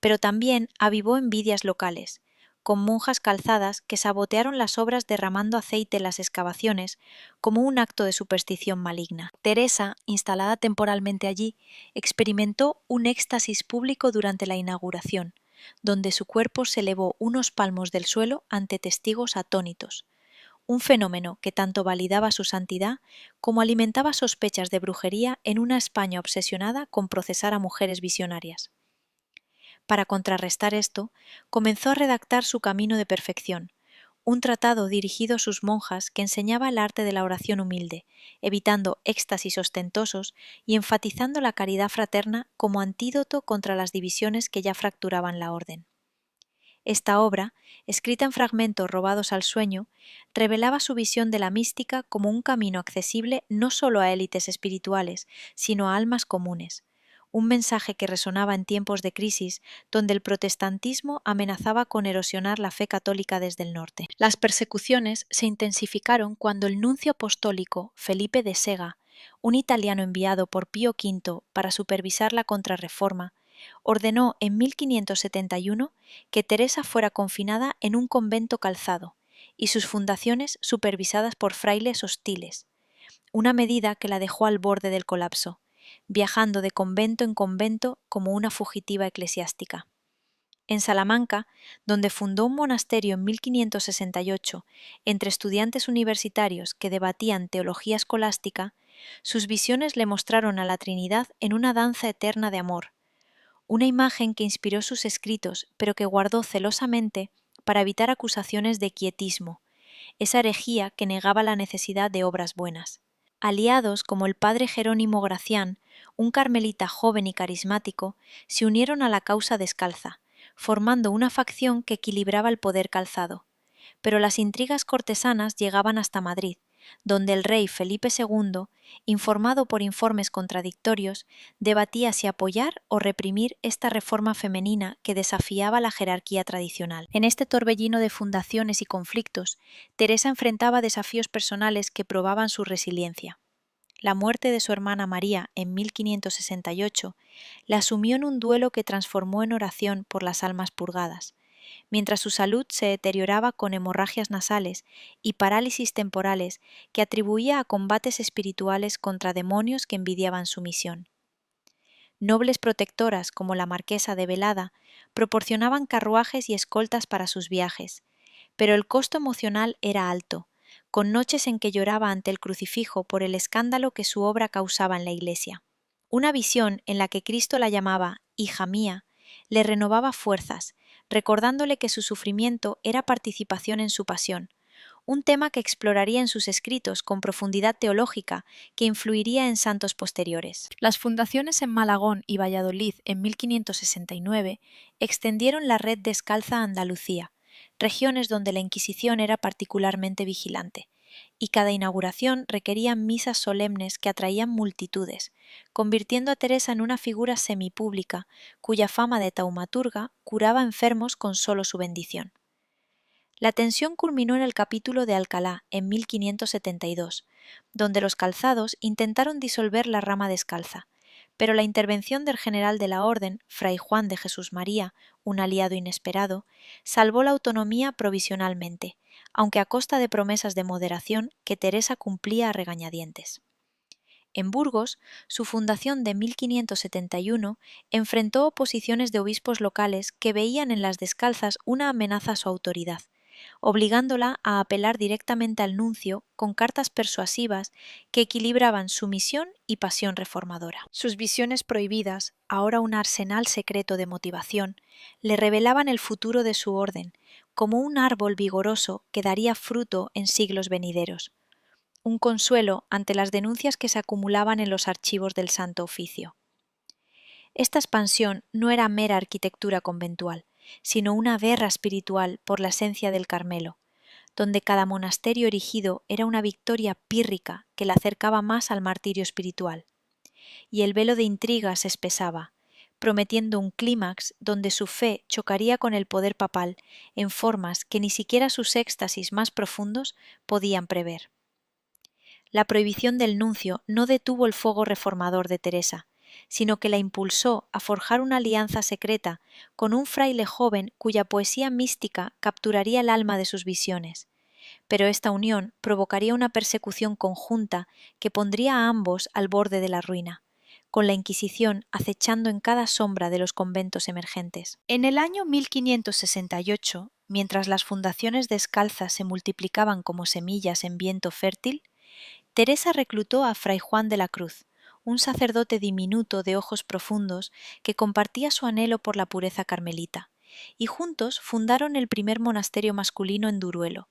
pero también avivó envidias locales, con monjas calzadas que sabotearon las obras derramando aceite en las excavaciones como un acto de superstición maligna. Teresa, instalada temporalmente allí, experimentó un éxtasis público durante la inauguración, donde su cuerpo se elevó unos palmos del suelo ante testigos atónitos, un fenómeno que tanto validaba su santidad como alimentaba sospechas de brujería en una España obsesionada con procesar a mujeres visionarias. Para contrarrestar esto, comenzó a redactar su Camino de Perfección, un tratado dirigido a sus monjas que enseñaba el arte de la oración humilde, evitando éxtasis ostentosos y enfatizando la caridad fraterna como antídoto contra las divisiones que ya fracturaban la orden. Esta obra, escrita en fragmentos robados al sueño, revelaba su visión de la mística como un camino accesible no solo a élites espirituales, sino a almas comunes, un mensaje que resonaba en tiempos de crisis donde el protestantismo amenazaba con erosionar la fe católica desde el norte. Las persecuciones se intensificaron cuando el nuncio apostólico Felipe de Sega, un italiano enviado por Pío V para supervisar la Contrarreforma, ordenó en 1571 que Teresa fuera confinada en un convento calzado y sus fundaciones supervisadas por frailes hostiles, una medida que la dejó al borde del colapso, viajando de convento en convento como una fugitiva eclesiástica. En Salamanca, donde fundó un monasterio en 1568 entre estudiantes universitarios que debatían teología escolástica, sus visiones le mostraron a la Trinidad en una danza eterna de amor, una imagen que inspiró sus escritos, pero que guardó celosamente para evitar acusaciones de quietismo, esa herejía que negaba la necesidad de obras buenas. Aliados como el padre Jerónimo Gracián, un carmelita joven y carismático, se unieron a la causa descalza, formando una facción que equilibraba el poder calzado. Pero las intrigas cortesanas llegaban hasta Madrid, donde el rey Felipe II, informado por informes contradictorios, debatía si apoyar o reprimir esta reforma femenina que desafiaba la jerarquía tradicional. En este torbellino de fundaciones y conflictos, Teresa enfrentaba desafíos personales que probaban su resiliencia. La muerte de su hermana María en 1568 la sumió en un duelo que transformó en oración por las almas purgadas, mientras su salud se deterioraba con hemorragias nasales y parálisis temporales que atribuía a combates espirituales contra demonios que envidiaban su misión. Nobles protectoras como la marquesa de Velada proporcionaban carruajes y escoltas para sus viajes, pero el costo emocional era alto, con noches en que lloraba ante el crucifijo por el escándalo que su obra causaba en la Iglesia. Una visión en la que Cristo la llamaba «hija mía» le renovaba fuerzas, recordándole que su sufrimiento era participación en su pasión, un tema que exploraría en sus escritos con profundidad teológica que influiría en santos posteriores. Las fundaciones en Malagón y Valladolid en 1569 extendieron la red descalza a Andalucía, regiones donde la Inquisición era particularmente vigilante, y cada inauguración requería misas solemnes que atraían multitudes, convirtiendo a Teresa en una figura semipública cuya fama de taumaturga curaba enfermos con solo su bendición. La tensión culminó en el capítulo de Alcalá en 1572, donde los calzados intentaron disolver la rama descalza, pero la intervención del general de la Orden, Fray Juan de Jesús María, un aliado inesperado, salvó la autonomía provisionalmente, aunque a costa de promesas de moderación que Teresa cumplía a regañadientes. En Burgos, su fundación de 1571 enfrentó oposiciones de obispos locales que veían en las descalzas una amenaza a su autoridad, obligándola a apelar directamente al nuncio con cartas persuasivas que equilibraban sumisión y pasión reformadora. Sus visiones prohibidas, ahora un arsenal secreto de motivación, le revelaban el futuro de su orden, como un árbol vigoroso que daría fruto en siglos venideros. Un consuelo ante las denuncias que se acumulaban en los archivos del Santo Oficio. Esta expansión no era mera arquitectura conventual, sino una guerra espiritual por la esencia del Carmelo, donde cada monasterio erigido era una victoria pírrica que la acercaba más al martirio espiritual. Y el velo de intriga se espesaba, prometiendo un clímax donde su fe chocaría con el poder papal en formas que ni siquiera sus éxtasis más profundos podían prever. La prohibición del nuncio no detuvo el fuego reformador de Teresa, sino que la impulsó a forjar una alianza secreta con un fraile joven cuya poesía mística capturaría el alma de sus visiones. Pero esta unión provocaría una persecución conjunta que pondría a ambos al borde de la ruina, con la Inquisición acechando en cada sombra de los conventos emergentes. En el año 1568, mientras las fundaciones descalzas se multiplicaban como semillas en viento fértil, Teresa reclutó a Fray Juan de la Cruz, un sacerdote diminuto de ojos profundos que compartía su anhelo por la pureza carmelita, y juntos fundaron el primer monasterio masculino en Duruelo,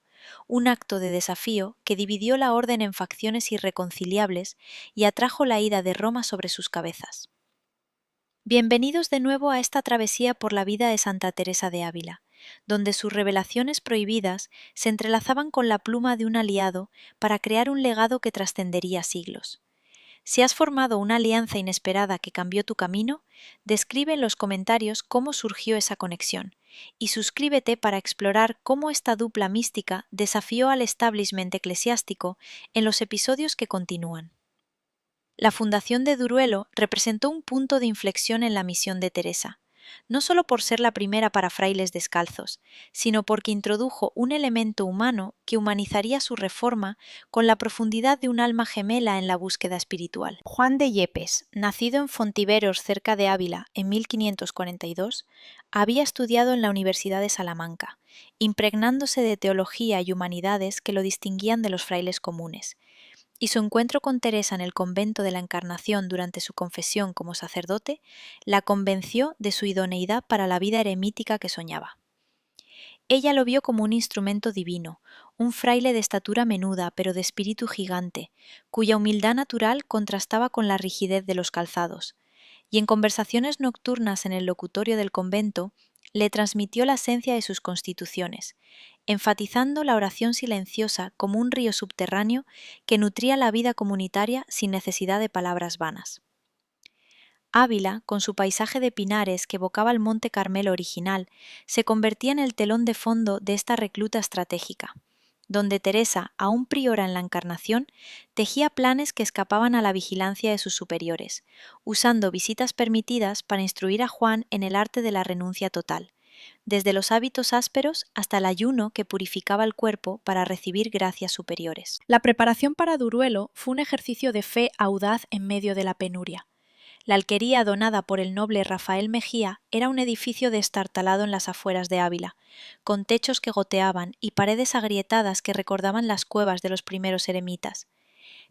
un acto de desafío que dividió la orden en facciones irreconciliables y atrajo la ira de Roma sobre sus cabezas. Bienvenidos de nuevo a esta travesía por la vida de Santa Teresa de Ávila, donde sus revelaciones prohibidas se entrelazaban con la pluma de un aliado para crear un legado que trascendería siglos. Si has formado una alianza inesperada que cambió tu camino, describe en los comentarios cómo surgió esa conexión y suscríbete para explorar cómo esta dupla mística desafió al establishment eclesiástico en los episodios que continúan. La fundación de Duruelo representó un punto de inflexión en la misión de Teresa, no solo por ser la primera para frailes descalzos, sino porque introdujo un elemento humano que humanizaría su reforma con la profundidad de un alma gemela en la búsqueda espiritual. Juan de Yepes, nacido en Fontiveros cerca de Ávila en 1542, había estudiado en la Universidad de Salamanca, impregnándose de teología y humanidades que lo distinguían de los frailes comunes, y su encuentro con Teresa en el convento de la Encarnación durante su confesión como sacerdote la convenció de su idoneidad para la vida eremítica que soñaba. Ella lo vio como un instrumento divino, un fraile de estatura menuda pero de espíritu gigante, cuya humildad natural contrastaba con la rigidez de los calzados, y en conversaciones nocturnas en el locutorio del convento le transmitió la esencia de sus constituciones, enfatizando la oración silenciosa como un río subterráneo que nutría la vida comunitaria sin necesidad de palabras vanas. Ávila, con su paisaje de pinares que evocaba el Monte Carmelo original, se convertía en el telón de fondo de esta recluta estratégica, donde Teresa, aún priora en la Encarnación, tejía planes que escapaban a la vigilancia de sus superiores, usando visitas permitidas para instruir a Juan en el arte de la renuncia total, desde los hábitos ásperos hasta el ayuno que purificaba el cuerpo para recibir gracias superiores. La preparación para Duruelo fue un ejercicio de fe audaz en medio de la penuria. La alquería donada por el noble Rafael Mejía era un edificio destartalado en las afueras de Ávila, con techos que goteaban y paredes agrietadas que recordaban las cuevas de los primeros eremitas.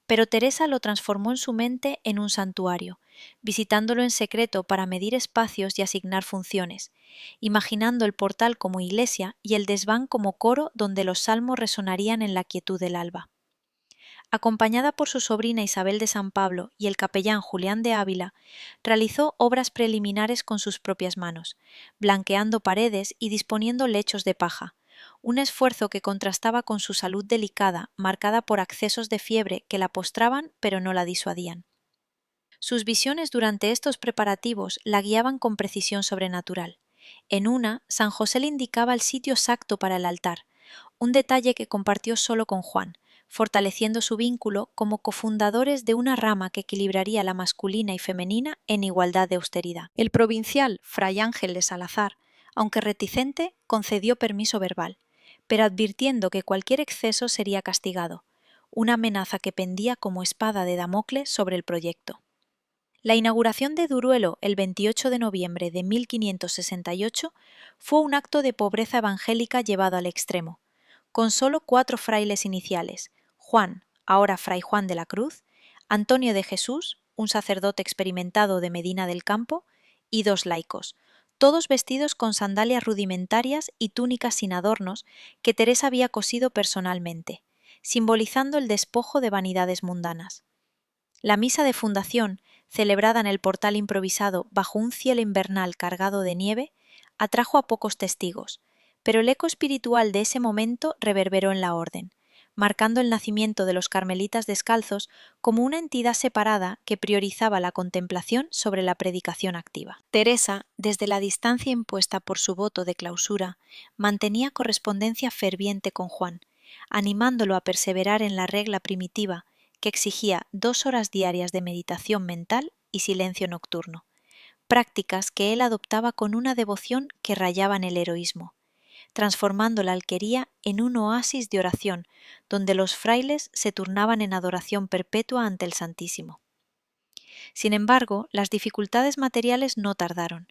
Pero Teresa lo transformó en su mente en un santuario, visitándolo en secreto para medir espacios y asignar funciones, imaginando el portal como iglesia y el desván como coro donde los salmos resonarían en la quietud del alba. Acompañada por su sobrina Isabel de San Pablo y el capellán Julián de Ávila, realizó obras preliminares con sus propias manos, blanqueando paredes y disponiendo lechos de paja, un esfuerzo que contrastaba con su salud delicada, marcada por accesos de fiebre que la postraban pero no la disuadían. Sus visiones durante estos preparativos la guiaban con precisión sobrenatural. En una, San José le indicaba el sitio exacto para el altar, un detalle que compartió solo con Juan, fortaleciendo su vínculo como cofundadores de una rama que equilibraría la masculina y femenina en igualdad de austeridad. El provincial Fray Ángel de Salazar, aunque reticente, concedió permiso verbal, pero advirtiendo que cualquier exceso sería castigado, una amenaza que pendía como espada de Damocles sobre el proyecto. La inauguración de Duruelo el 28 de noviembre de 1568 fue un acto de pobreza evangélica llevado al extremo, con solo 4 frailes iniciales: Juan, ahora Fray Juan de la Cruz, Antonio de Jesús, un sacerdote experimentado de Medina del Campo, y 2 laicos, todos vestidos con sandalias rudimentarias y túnicas sin adornos que Teresa había cosido personalmente, simbolizando el despojo de vanidades mundanas. La misa de fundación, celebrada en el portal improvisado bajo un cielo invernal cargado de nieve, atrajo a pocos testigos, pero el eco espiritual de ese momento reverberó en la orden, marcando el nacimiento de los carmelitas descalzos como una entidad separada que priorizaba la contemplación sobre la predicación activa. Teresa, desde la distancia impuesta por su voto de clausura, mantenía correspondencia ferviente con Juan, animándolo a perseverar en la regla primitiva que exigía 2 horas diarias de meditación mental y silencio nocturno, prácticas que él adoptaba con una devoción que rayaba en el heroísmo, transformando la alquería en un oasis de oración, donde los frailes se turnaban en adoración perpetua ante el Santísimo. Sin embargo, las dificultades materiales no tardaron.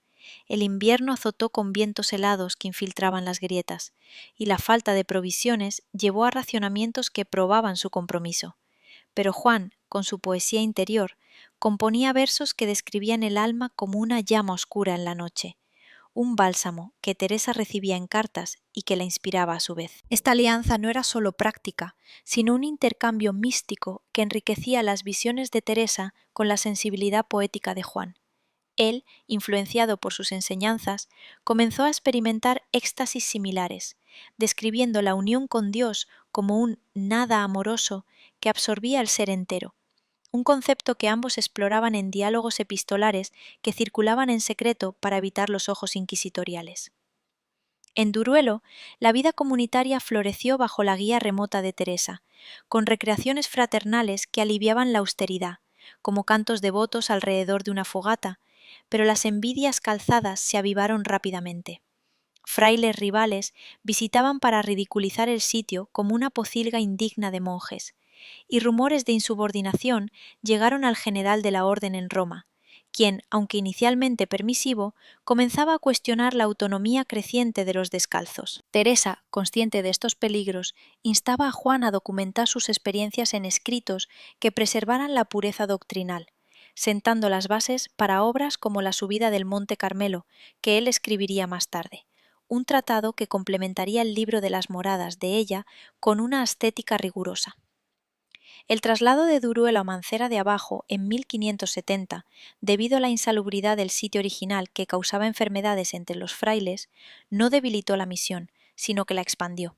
El invierno azotó con vientos helados que infiltraban las grietas, y la falta de provisiones llevó a racionamientos que probaban su compromiso. Pero Juan, con su poesía interior, componía versos que describían el alma como una llama oscura en la noche, un bálsamo que Teresa recibía en cartas y que la inspiraba a su vez. Esta alianza no era solo práctica, sino un intercambio místico que enriquecía las visiones de Teresa con la sensibilidad poética de Juan. Él, influenciado por sus enseñanzas, comenzó a experimentar éxtasis similares, describiendo la unión con Dios como un nada amoroso que absorbía el ser entero, un concepto que ambos exploraban en diálogos epistolares que circulaban en secreto para evitar los ojos inquisitoriales. En Duruelo, la vida comunitaria floreció bajo la guía remota de Teresa, con recreaciones fraternales que aliviaban la austeridad, como cantos devotos alrededor de una fogata, pero las envidias calzadas se avivaron rápidamente. Frailes rivales visitaban para ridiculizar el sitio como una pocilga indigna de monjes, y rumores de insubordinación llegaron al general de la orden en Roma, quien, aunque inicialmente permisivo, comenzaba a cuestionar la autonomía creciente de los descalzos. Teresa, consciente de estos peligros, instaba a Juan a documentar sus experiencias en escritos que preservaran la pureza doctrinal, sentando las bases para obras como la Subida del Monte Carmelo, que él escribiría más tarde, un tratado que complementaría el libro de las moradas de ella con una ascética rigurosa. El traslado de Duruelo a Mancera de Abajo en 1570, debido a la insalubridad del sitio original que causaba enfermedades entre los frailes, no debilitó la misión, sino que la expandió.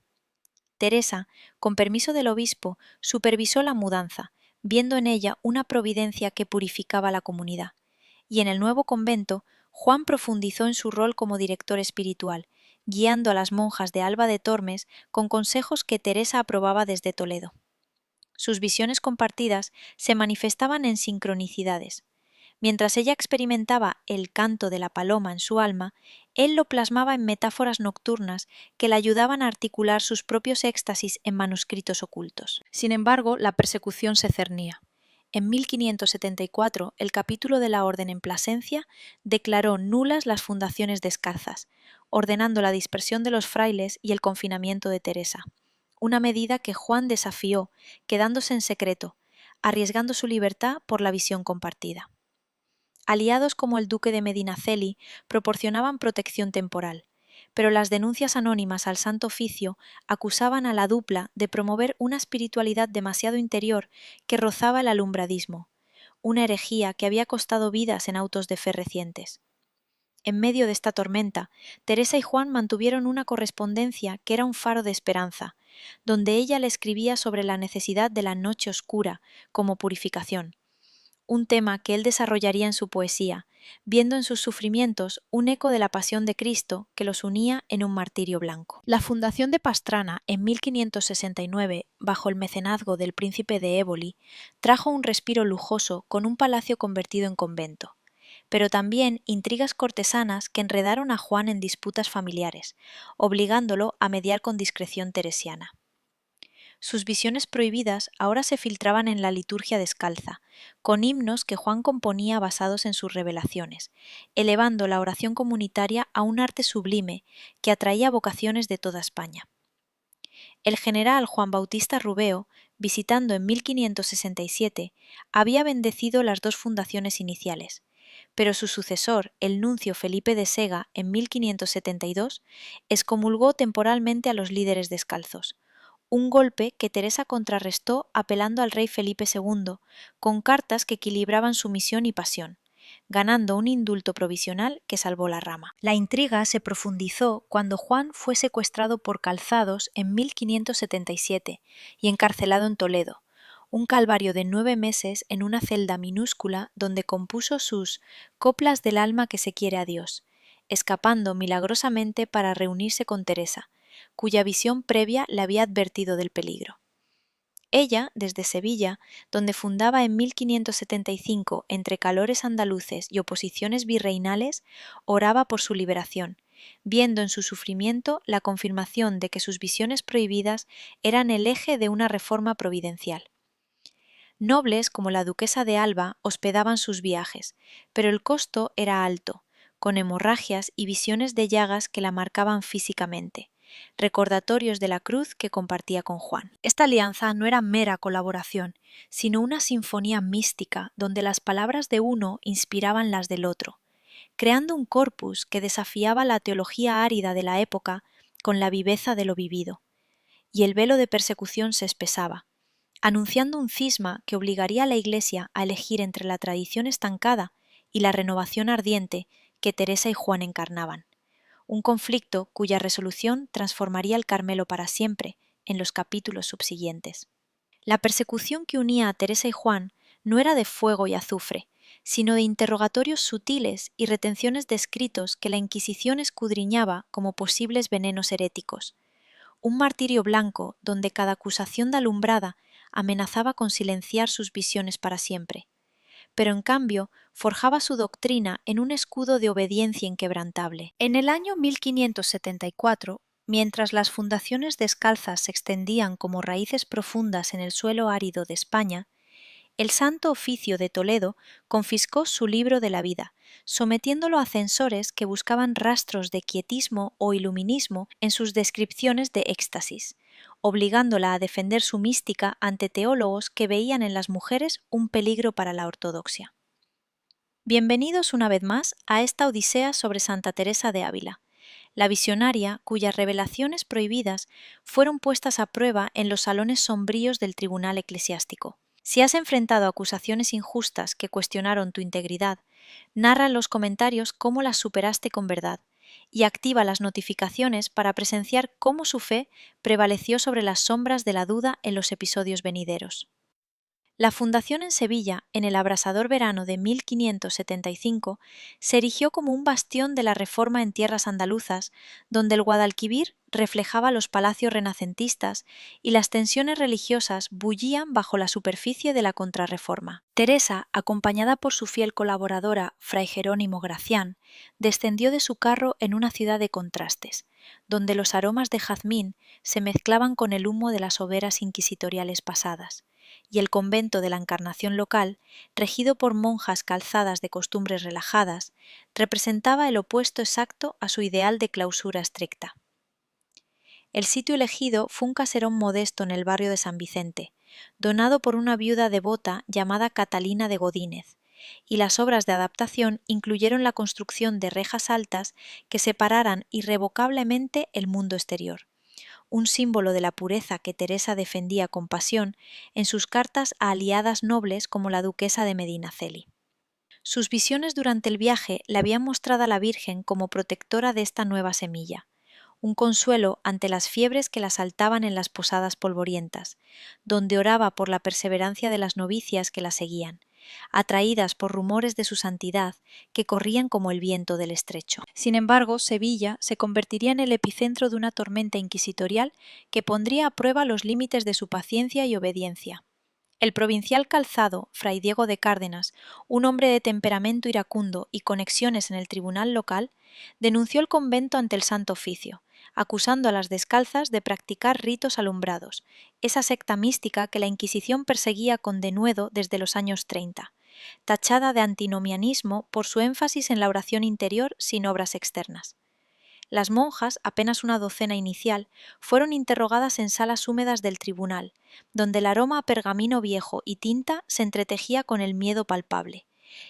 Teresa, con permiso del obispo, supervisó la mudanza, viendo en ella una providencia que purificaba la comunidad, y en el nuevo convento, Juan profundizó en su rol como director espiritual, guiando a las monjas de Alba de Tormes con consejos que Teresa aprobaba desde Toledo. Sus visiones compartidas se manifestaban en sincronicidades. Mientras ella experimentaba el canto de la paloma en su alma, él lo plasmaba en metáforas nocturnas que le ayudaban a articular sus propios éxtasis en manuscritos ocultos. Sin embargo, la persecución se cernía. En 1574, el capítulo de la Orden en Plasencia declaró nulas las fundaciones descalzas, ordenando la dispersión de los frailes y el confinamiento de Teresa, una medida que Juan desafió, quedándose en secreto, arriesgando su libertad por la visión compartida. Aliados como el duque de Medinaceli proporcionaban protección temporal, pero las denuncias anónimas al Santo Oficio acusaban a la dupla de promover una espiritualidad demasiado interior que rozaba el alumbradismo, una herejía que había costado vidas en autos de fe recientes. En medio de esta tormenta, Teresa y Juan mantuvieron una correspondencia que era un faro de esperanza, donde ella le escribía sobre la necesidad de la noche oscura como purificación, un tema que él desarrollaría en su poesía, viendo en sus sufrimientos un eco de la pasión de Cristo que los unía en un martirio blanco. La fundación de Pastrana en 1569, bajo el mecenazgo del príncipe de Éboli, trajo un respiro lujoso con un palacio convertido en convento, pero también intrigas cortesanas que enredaron a Juan en disputas familiares, obligándolo a mediar con discreción teresiana. Sus visiones prohibidas ahora se filtraban en la liturgia descalza, con himnos que Juan componía basados en sus revelaciones, elevando la oración comunitaria a un arte sublime que atraía vocaciones de toda España. El general Juan Bautista Rubeo, visitando en 1567, había bendecido las dos fundaciones iniciales, pero su sucesor, el nuncio Felipe de Sega, en 1572, excomulgó temporalmente a los líderes descalzos, un golpe que Teresa contrarrestó apelando al rey Felipe II, con cartas que equilibraban sumisión y pasión, ganando un indulto provisional que salvó la rama. La intriga se profundizó cuando Juan fue secuestrado por Calzados en 1577 y encarcelado en Toledo, un calvario de 9 meses en una celda minúscula donde compuso sus Coplas del alma que se quiere a Dios, escapando milagrosamente para reunirse con Teresa, cuya visión previa le había advertido del peligro. Ella, desde Sevilla, donde fundaba en 1575 entre calores andaluces y oposiciones virreinales, oraba por su liberación, viendo en su sufrimiento la confirmación de que sus visiones prohibidas eran el eje de una reforma providencial. Nobles como la duquesa de Alba hospedaban sus viajes, pero el costo era alto, con hemorragias y visiones de llagas que la marcaban físicamente, recordatorios de la cruz que compartía con Juan. Esta alianza no era mera colaboración, sino una sinfonía mística donde las palabras de uno inspiraban las del otro, creando un corpus que desafiaba la teología árida de la época con la viveza de lo vivido. Y el velo de persecución se espesaba, anunciando un cisma que obligaría a la Iglesia a elegir entre la tradición estancada y la renovación ardiente que Teresa y Juan encarnaban, un conflicto cuya resolución transformaría el Carmelo para siempre en los capítulos subsiguientes. La persecución que unía a Teresa y Juan no era de fuego y azufre, sino de interrogatorios sutiles y retenciones de escritos que la Inquisición escudriñaba como posibles venenos heréticos, un martirio blanco donde cada acusación de alumbrada amenazaba con silenciar sus visiones para siempre, pero en cambio forjaba su doctrina en un escudo de obediencia inquebrantable. En el año 1574, mientras las fundaciones descalzas se extendían como raíces profundas en el suelo árido de España, el Santo Oficio de Toledo confiscó su libro de la vida, sometiéndolo a censores que buscaban rastros de quietismo o iluminismo en sus descripciones de éxtasis, obligándola a defender su mística ante teólogos que veían en las mujeres un peligro para la ortodoxia. Bienvenidos una vez más a esta odisea sobre Santa Teresa de Ávila, la visionaria cuyas revelaciones prohibidas fueron puestas a prueba en los salones sombríos del tribunal eclesiástico. Si has enfrentado acusaciones injustas que cuestionaron tu integridad, narra en los comentarios cómo las superaste con verdad y activa las notificaciones para presenciar cómo su fe prevaleció sobre las sombras de la duda en los episodios venideros. La fundación en Sevilla, en el abrasador verano de 1575, se erigió como un bastión de la reforma en tierras andaluzas, donde el Guadalquivir reflejaba los palacios renacentistas y las tensiones religiosas bullían bajo la superficie de la contrarreforma. Teresa, acompañada por su fiel colaboradora, Fray Jerónimo Gracián, descendió de su carro en una ciudad de contrastes, donde los aromas de jazmín se mezclaban con el humo de las hogueras inquisitoriales pasadas, y el convento de la Encarnación local, regido por monjas calzadas de costumbres relajadas, representaba el opuesto exacto a su ideal de clausura estricta. El sitio elegido fue un caserón modesto en el barrio de San Vicente, donado por una viuda devota llamada Catalina de Godínez, y las obras de adaptación incluyeron la construcción de rejas altas que separaran irrevocablemente el mundo exterior, un símbolo de la pureza que Teresa defendía con pasión en sus cartas a aliadas nobles como la duquesa de Medinaceli. Sus visiones durante el viaje le habían mostrado a la Virgen como protectora de esta nueva semilla, un consuelo ante las fiebres que la asaltaban en las posadas polvorientas, donde oraba por la perseverancia de las novicias que la seguían, atraídas por rumores de su santidad que corrían como el viento del estrecho. Sin embargo, Sevilla se convertiría en el epicentro de una tormenta inquisitorial que pondría a prueba los límites de su paciencia y obediencia. El provincial calzado, Fray Diego de Cárdenas, un hombre de temperamento iracundo y conexiones en el tribunal local, denunció el convento ante el Santo Oficio, acusando a las descalzas de practicar ritos alumbrados, esa secta mística que la Inquisición perseguía con denuedo desde los años 30, tachada de antinomianismo por su énfasis en la oración interior sin obras externas. Las monjas, apenas una docena inicial, fueron interrogadas en salas húmedas del tribunal, donde el aroma a pergamino viejo y tinta se entretejía con el miedo palpable,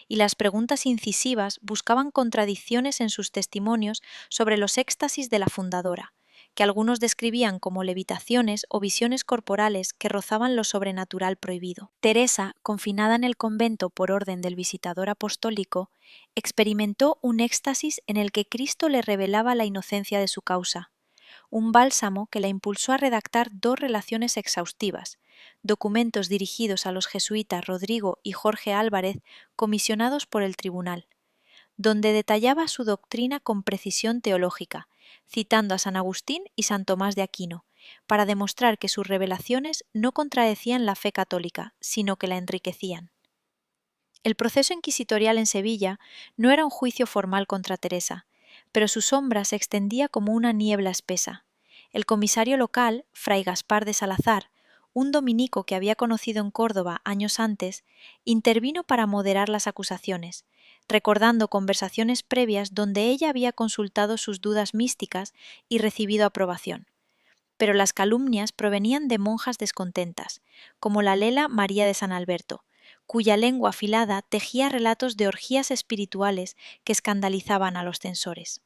y las preguntas incisivas buscaban contradicciones en sus testimonios sobre los éxtasis de la fundadora, que algunos describían como levitaciones o visiones corporales que rozaban lo sobrenatural prohibido. Teresa, confinada en el convento por orden del visitador apostólico, experimentó un éxtasis en el que Cristo le revelaba la inocencia de su causa, un bálsamo que la impulsó a redactar 2 relaciones exhaustivas, documentos dirigidos a los jesuitas Rodrigo y Jorge Álvarez, comisionados por el tribunal, donde detallaba su doctrina con precisión teológica, citando a San Agustín y San Tomás de Aquino, para demostrar que sus revelaciones no contradecían la fe católica, sino que la enriquecían. El proceso inquisitorial en Sevilla no era un juicio formal contra Teresa, pero su sombra se extendía como una niebla espesa. El comisario local, Fray Gaspar de Salazar, un dominico que había conocido en Córdoba años antes, intervino para moderar las acusaciones, recordando conversaciones previas donde ella había consultado sus dudas místicas y recibido aprobación. Pero las calumnias provenían de monjas descontentas, como la lela María de San Alberto, cuya lengua afilada tejía relatos de orgías espirituales que escandalizaban a los censores.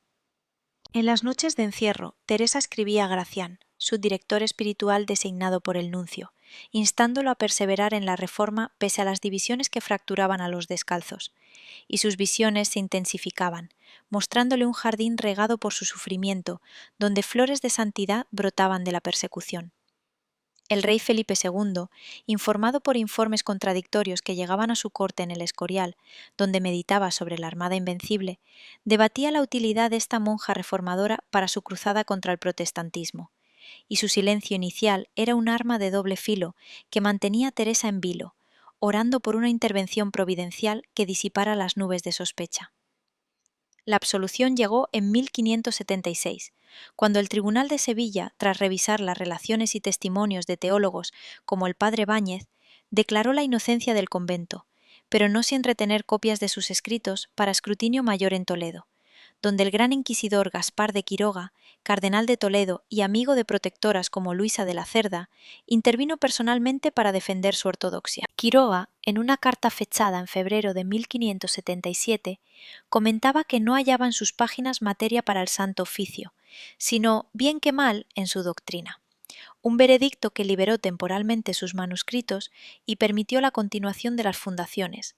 En las noches de encierro, Teresa escribía a Gracián, su director espiritual designado por el nuncio, instándolo a perseverar en la reforma pese a las divisiones que fracturaban a los descalzos, y sus visiones se intensificaban, mostrándole un jardín regado por su sufrimiento, donde flores de santidad brotaban de la persecución. El rey Felipe II, informado por informes contradictorios que llegaban a su corte en el Escorial, donde meditaba sobre la Armada Invencible, debatía la utilidad de esta monja reformadora para su cruzada contra el protestantismo, y su silencio inicial era un arma de doble filo que mantenía a Teresa en vilo, orando por una intervención providencial que disipara las nubes de sospecha. La absolución llegó en 1576, cuando el Tribunal de Sevilla, tras revisar las relaciones y testimonios de teólogos como el padre Báñez, declaró la inocencia del convento, pero no sin retener copias de sus escritos para escrutinio mayor en Toledo, donde el gran inquisidor Gaspar de Quiroga, cardenal de Toledo y amigo de protectoras como Luisa de la Cerda, intervino personalmente para defender su ortodoxia. Quiroga, en una carta fechada en febrero de 1577, comentaba que no hallaba en sus páginas materia para el Santo Oficio, sino, bien que mal, en su doctrina. Un veredicto que liberó temporalmente sus manuscritos y permitió la continuación de las fundaciones,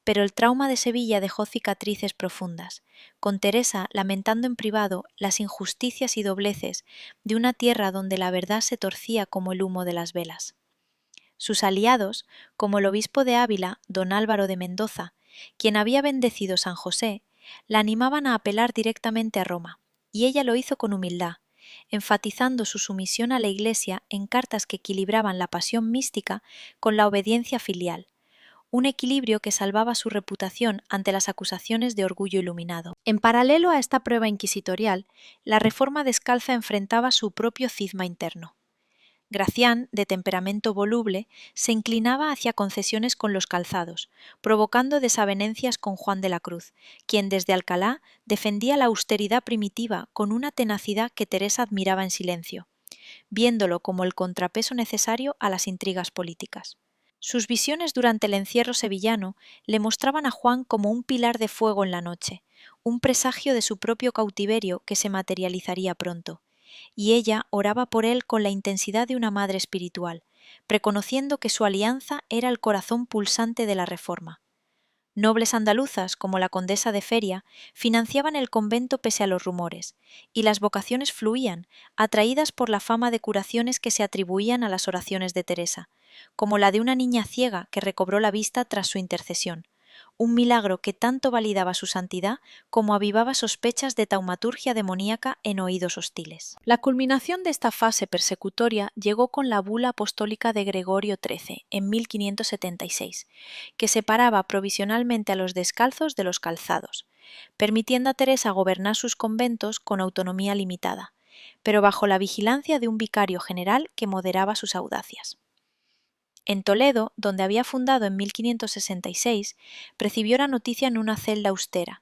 pero el trauma de Sevilla dejó cicatrices profundas, con Teresa lamentando en privado las injusticias y dobleces de una tierra donde la verdad se torcía como el humo de las velas. Sus aliados, como el obispo de Ávila, don Álvaro de Mendoza, quien había bendecido San José, la animaban a apelar directamente a Roma, y ella lo hizo con humildad, enfatizando su sumisión a la Iglesia en cartas que equilibraban la pasión mística con la obediencia filial, un equilibrio que salvaba su reputación ante las acusaciones de orgullo iluminado. En paralelo a esta prueba inquisitorial, la Reforma descalza enfrentaba su propio cisma interno. Gracián, de temperamento voluble, se inclinaba hacia concesiones con los calzados, provocando desavenencias con Juan de la Cruz, quien desde Alcalá defendía la austeridad primitiva con una tenacidad que Teresa admiraba en silencio, viéndolo como el contrapeso necesario a las intrigas políticas. Sus visiones durante el encierro sevillano le mostraban a Juan como un pilar de fuego en la noche, un presagio de su propio cautiverio que se materializaría pronto, y ella oraba por él con la intensidad de una madre espiritual, preconociendo que su alianza era el corazón pulsante de la Reforma. Nobles andaluzas, como la condesa de Feria, financiaban el convento pese a los rumores, y las vocaciones fluían, atraídas por la fama de curaciones que se atribuían a las oraciones de Teresa, como la de una niña ciega que recobró la vista tras su intercesión, un milagro que tanto validaba su santidad como avivaba sospechas de taumaturgia demoníaca en oídos hostiles. La culminación de esta fase persecutoria llegó con la bula apostólica de Gregorio XIII, en 1576, que separaba provisionalmente a los descalzos de los calzados, permitiendo a Teresa gobernar sus conventos con autonomía limitada, pero bajo la vigilancia de un vicario general que moderaba sus audacias. En Toledo, donde había fundado en 1566, recibió la noticia en una celda austera,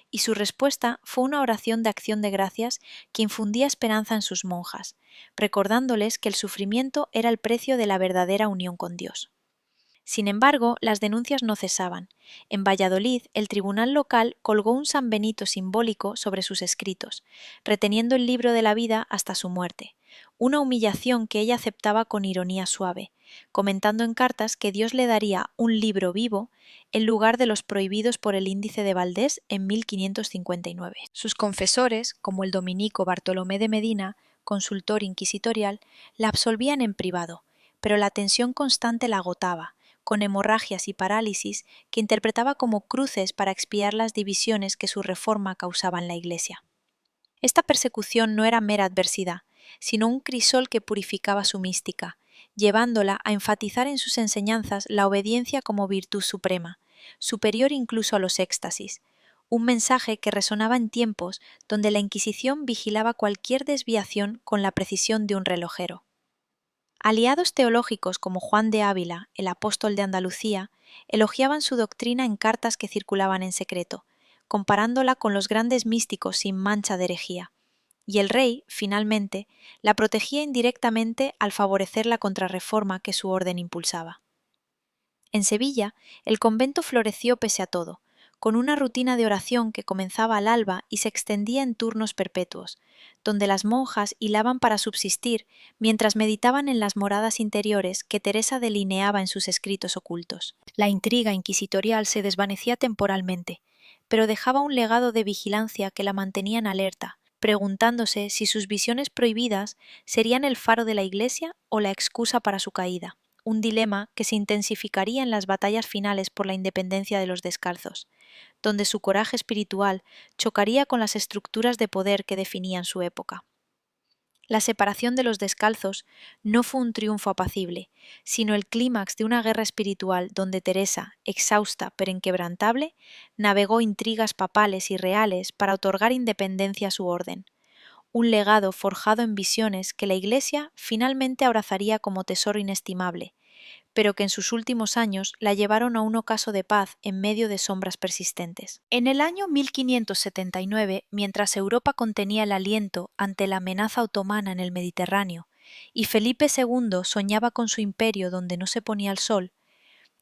y su respuesta fue una oración de acción de gracias que infundía esperanza en sus monjas, recordándoles que el sufrimiento era el precio de la verdadera unión con Dios. Sin embargo, las denuncias no cesaban. En Valladolid, el tribunal local colgó un San Benito simbólico sobre sus escritos, reteniendo el libro de la vida hasta su muerte, una humillación que ella aceptaba con ironía suave, comentando en cartas que Dios le daría un libro vivo en lugar de los prohibidos por el Índice de Valdés en 1559. Sus confesores, como el dominico Bartolomé de Medina, consultor inquisitorial, la absolvían en privado, pero la tensión constante la agotaba, con hemorragias y parálisis que interpretaba como cruces para expiar las divisiones que su reforma causaba en la Iglesia. Esta persecución no era mera adversidad, sino un crisol que purificaba su mística, llevándola a enfatizar en sus enseñanzas la obediencia como virtud suprema, superior incluso a los éxtasis, un mensaje que resonaba en tiempos donde la Inquisición vigilaba cualquier desviación con la precisión de un relojero. Aliados teológicos como Juan de Ávila, el apóstol de Andalucía, elogiaban su doctrina en cartas que circulaban en secreto, comparándola con los grandes místicos sin mancha de herejía, y el rey, finalmente, la protegía indirectamente al favorecer la contrarreforma que su orden impulsaba. En Sevilla, el convento floreció pese a todo, con una rutina de oración que comenzaba al alba y se extendía en turnos perpetuos, donde las monjas hilaban para subsistir mientras meditaban en las moradas interiores que Teresa delineaba en sus escritos ocultos. La intriga inquisitorial se desvanecía temporalmente, pero dejaba un legado de vigilancia que la mantenía en alerta, preguntándose si sus visiones prohibidas serían el faro de la Iglesia o la excusa para su caída, un dilema que se intensificaría en las batallas finales por la independencia de los descalzos, donde su coraje espiritual chocaría con las estructuras de poder que definían su época. La separación de los descalzos no fue un triunfo apacible, sino el clímax de una guerra espiritual donde Teresa, exhausta pero inquebrantable, navegó intrigas papales y reales para otorgar independencia a su orden, un legado forjado en visiones que la Iglesia finalmente abrazaría como tesoro inestimable, pero que en sus últimos años la llevaron a un ocaso de paz en medio de sombras persistentes. En el año 1579, mientras Europa contenía el aliento ante la amenaza otomana en el Mediterráneo, y Felipe II soñaba con su imperio donde no se ponía el sol,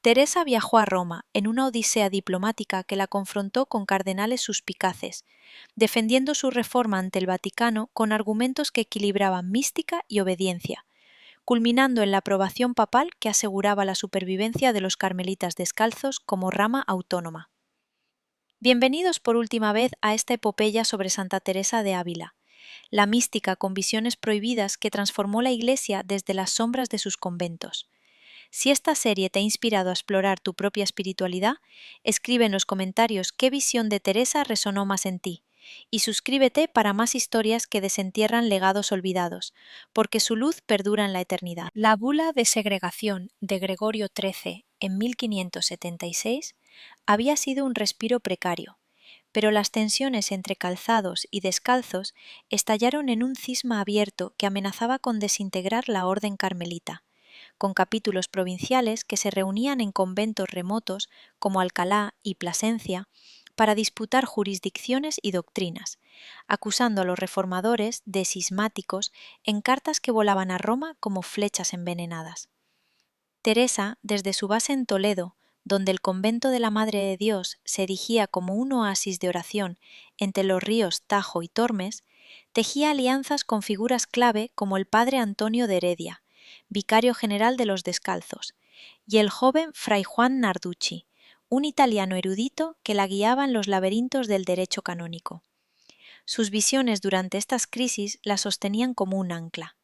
Teresa viajó a Roma en una odisea diplomática que la confrontó con cardenales suspicaces, defendiendo su reforma ante el Vaticano con argumentos que equilibraban mística y obediencia, culminando en la aprobación papal que aseguraba la supervivencia de los carmelitas descalzos como rama autónoma. Bienvenidos por última vez a esta epopeya sobre Santa Teresa de Ávila, la mística con visiones prohibidas que transformó la Iglesia desde las sombras de sus conventos. Si esta serie te ha inspirado a explorar tu propia espiritualidad, escribe en los comentarios qué visión de Teresa resonó más en ti, y suscríbete para más historias que desentierran legados olvidados, porque su luz perdura en la eternidad. La bula de segregación de Gregorio XIII en 1576 había sido un respiro precario, pero las tensiones entre calzados y descalzos estallaron en un cisma abierto que amenazaba con desintegrar la orden carmelita, con capítulos provinciales que se reunían en conventos remotos como Alcalá y Plasencia para disputar jurisdicciones y doctrinas, acusando a los reformadores de cismáticos en cartas que volaban a Roma como flechas envenenadas. Teresa, desde su base en Toledo, donde el convento de la Madre de Dios se erigía como un oasis de oración entre los ríos Tajo y Tormes, tejía alianzas con figuras clave como el padre Antonio de Heredia, vicario general de los Descalzos, y el joven fray Juan Narducci, un italiano erudito que la guiaba en los laberintos del derecho canónico. Sus visiones durante estas crisis la sostenían como un ancla.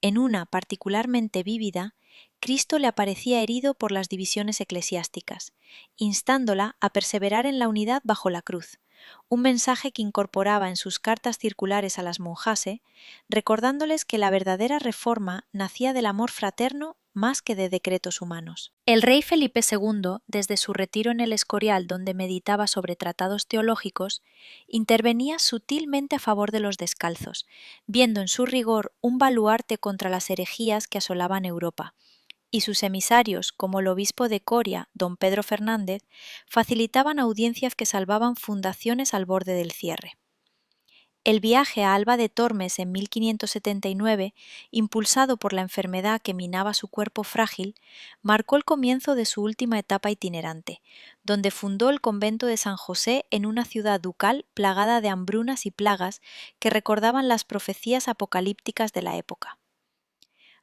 En una particularmente vívida, Cristo le aparecía herido por las divisiones eclesiásticas, instándola a perseverar en la unidad bajo la cruz, un mensaje que incorporaba en sus cartas circulares a las monjase, recordándoles que la verdadera reforma nacía del amor fraterno más que de decretos humanos. El rey Felipe II, desde su retiro en el Escorial donde meditaba sobre tratados teológicos, intervenía sutilmente a favor de los descalzos, viendo en su rigor un baluarte contra las herejías que asolaban Europa, y sus emisarios, como el obispo de Coria, don Pedro Fernández, facilitaban audiencias que salvaban fundaciones al borde del cierre. El viaje a Alba de Tormes en 1579, impulsado por la enfermedad que minaba su cuerpo frágil, marcó el comienzo de su última etapa itinerante, donde fundó el convento de San José en una ciudad ducal plagada de hambrunas y plagas que recordaban las profecías apocalípticas de la época.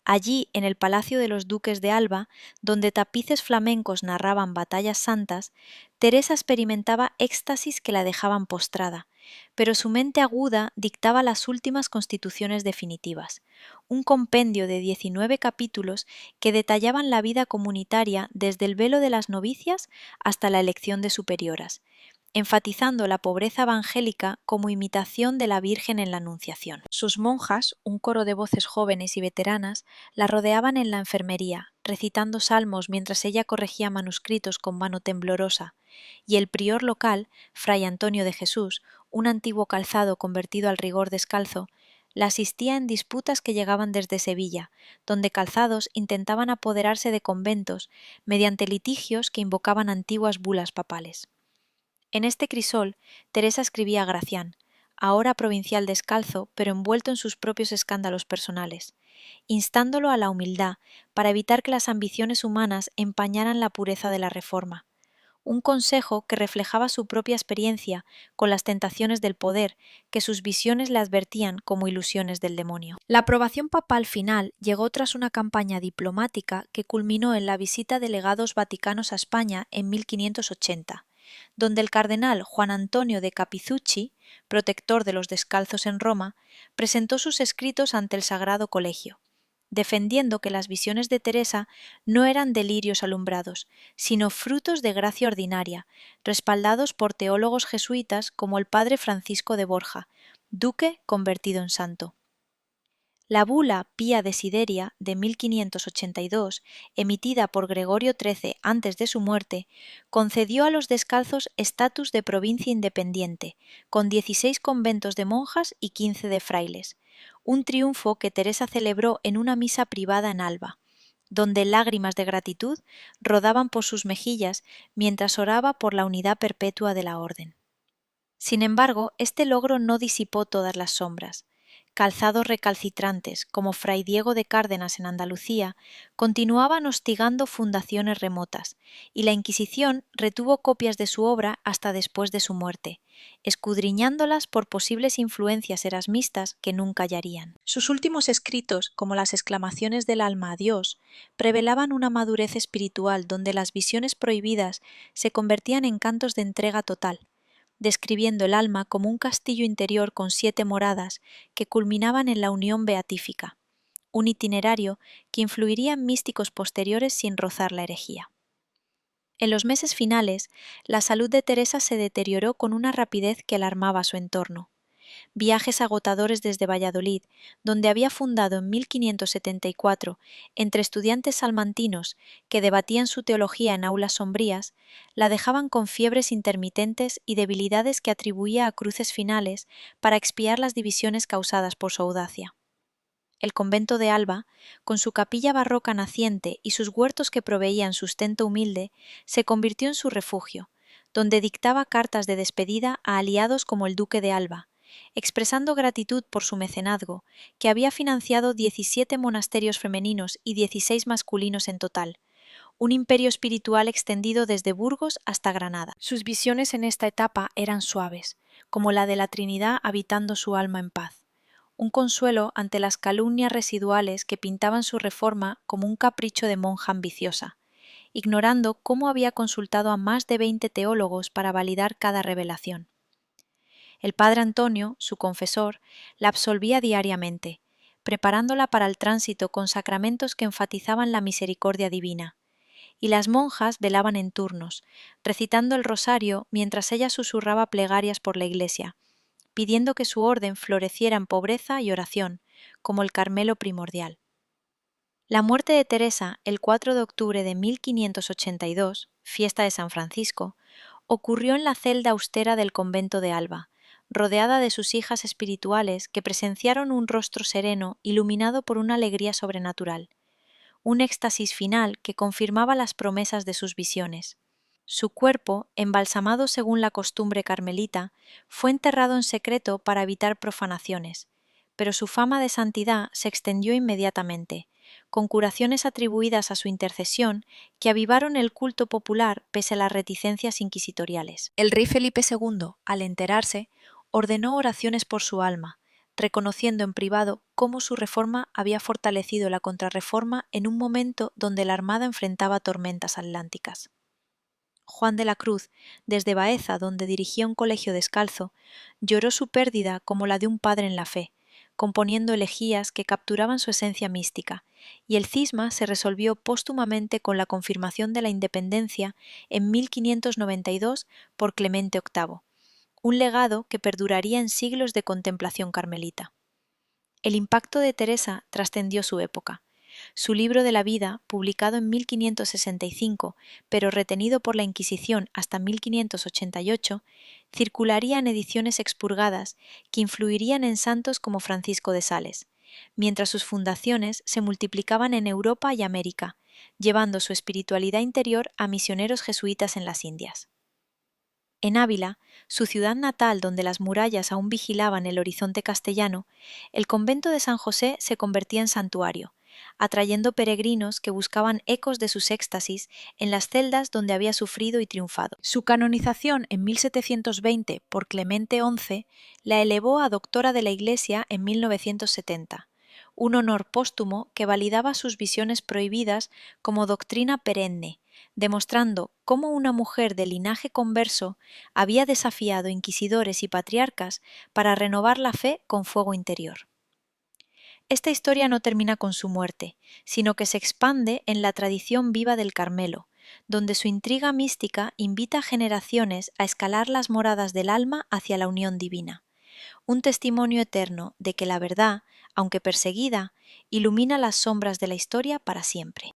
Allí, en el Palacio de los Duques de Alba, donde tapices flamencos narraban batallas santas, Teresa experimentaba éxtasis que la dejaban postrada, pero su mente aguda dictaba las últimas constituciones definitivas, un compendio de 19 capítulos que detallaban la vida comunitaria desde el velo de las novicias hasta la elección de superioras, enfatizando la pobreza evangélica como imitación de la Virgen en la Anunciación. Sus monjas, un coro de voces jóvenes y veteranas, la rodeaban en la enfermería, recitando salmos mientras ella corregía manuscritos con mano temblorosa, y el prior local, fray Antonio de Jesús, un antiguo calzado convertido al rigor descalzo, la asistía en disputas que llegaban desde Sevilla, donde calzados intentaban apoderarse de conventos mediante litigios que invocaban antiguas bulas papales. En este crisol, Teresa escribía a Gracián, ahora provincial descalzo, pero envuelto en sus propios escándalos personales, instándolo a la humildad para evitar que las ambiciones humanas empañaran la pureza de la reforma, un consejo que reflejaba su propia experiencia con las tentaciones del poder que sus visiones le advertían como ilusiones del demonio. La aprobación papal final llegó tras una campaña diplomática que culminó en la visita de legados vaticanos a España en 1580, donde el cardenal Juan Antonio de Capizucchi, protector de los descalzos en Roma, presentó sus escritos ante el Sagrado Colegio, defendiendo que las visiones de Teresa no eran delirios alumbrados, sino frutos de gracia ordinaria, respaldados por teólogos jesuitas como el padre Francisco de Borja, duque convertido en santo. La bula Pía Desideria de 1582, emitida por Gregorio XIII antes de su muerte, concedió a los descalzos estatus de provincia independiente, con 16 conventos de monjas y 15 de frailes, un triunfo que Teresa celebró en una misa privada en Alba, donde lágrimas de gratitud rodaban por sus mejillas mientras oraba por la unidad perpetua de la orden. Sin embargo, este logro no disipó todas las sombras. Calzados recalcitrantes, como Fray Diego de Cárdenas en Andalucía, continuaban hostigando fundaciones remotas, y la Inquisición retuvo copias de su obra hasta después de su muerte, escudriñándolas por posibles influencias erasmistas que nunca hallarían. Sus últimos escritos, como las exclamaciones del alma a Dios, revelaban una madurez espiritual donde las visiones prohibidas se convertían en cantos de entrega total, describiendo el alma como un castillo interior con 7 moradas que culminaban en la unión beatífica, un itinerario que influiría en místicos posteriores sin rozar la herejía. En los meses finales, la salud de Teresa se deterioró con una rapidez que alarmaba a su entorno. Viajes agotadores desde Valladolid, donde había fundado en 1574, entre estudiantes salmantinos que debatían su teología en aulas sombrías, la dejaban con fiebres intermitentes y debilidades que atribuía a cruces finales para expiar las divisiones causadas por su audacia. El convento de Alba, con su capilla barroca naciente y sus huertos que proveían sustento humilde, se convirtió en su refugio, donde dictaba cartas de despedida a aliados como el duque de Alba, expresando gratitud por su mecenazgo, que había financiado 17 monasterios femeninos y 16 masculinos en total, un imperio espiritual extendido desde Burgos hasta Granada. Sus visiones en esta etapa eran suaves, como la de la Trinidad habitando su alma en paz, un consuelo ante las calumnias residuales que pintaban su reforma como un capricho de monja ambiciosa, ignorando cómo había consultado a más de 20 teólogos para validar cada revelación. El padre Antonio, su confesor, la absolvía diariamente, preparándola para el tránsito con sacramentos que enfatizaban la misericordia divina, y las monjas velaban en turnos, recitando el rosario mientras ella susurraba plegarias por la iglesia, pidiendo que su orden floreciera en pobreza y oración, como el Carmelo primordial. La muerte de Teresa, el 4 de octubre de 1582, fiesta de San Francisco, ocurrió en la celda austera del convento de Alba, rodeada de sus hijas espirituales que presenciaron un rostro sereno iluminado por una alegría sobrenatural, un éxtasis final que confirmaba las promesas de sus visiones. Su cuerpo, embalsamado según la costumbre carmelita, fue enterrado en secreto para evitar profanaciones, pero su fama de santidad se extendió inmediatamente, con curaciones atribuidas a su intercesión que avivaron el culto popular pese a las reticencias inquisitoriales. El rey Felipe II, al enterarse, ordenó oraciones por su alma, reconociendo en privado cómo su reforma había fortalecido la contrarreforma en un momento donde la Armada enfrentaba tormentas atlánticas. Juan de la Cruz, desde Baeza, donde dirigía un colegio descalzo, lloró su pérdida como la de un padre en la fe, componiendo elegías que capturaban su esencia mística, y el cisma se resolvió póstumamente con la confirmación de la independencia en 1592 por Clemente VIII, un legado que perduraría en siglos de contemplación carmelita. El impacto de Teresa trascendió su época. Su libro de la vida, publicado en 1565, pero retenido por la Inquisición hasta 1588, circularía en ediciones expurgadas que influirían en santos como Francisco de Sales, mientras sus fundaciones se multiplicaban en Europa y América, llevando su espiritualidad interior a misioneros jesuitas en las Indias. En Ávila, su ciudad natal donde las murallas aún vigilaban el horizonte castellano, el convento de San José se convertía en santuario, atrayendo peregrinos que buscaban ecos de sus éxtasis en las celdas donde había sufrido y triunfado. Su canonización en 1720 por Clemente XI la elevó a doctora de la Iglesia en 1970, un honor póstumo que validaba sus visiones prohibidas como doctrina perenne, demostrando cómo una mujer de linaje converso había desafiado inquisidores y patriarcas para renovar la fe con fuego interior. Esta historia no termina con su muerte, sino que se expande en la tradición viva del Carmelo, donde su intriga mística invita a generaciones a escalar las moradas del alma hacia la unión divina, un testimonio eterno de que la verdad, aunque perseguida, ilumina las sombras de la historia para siempre.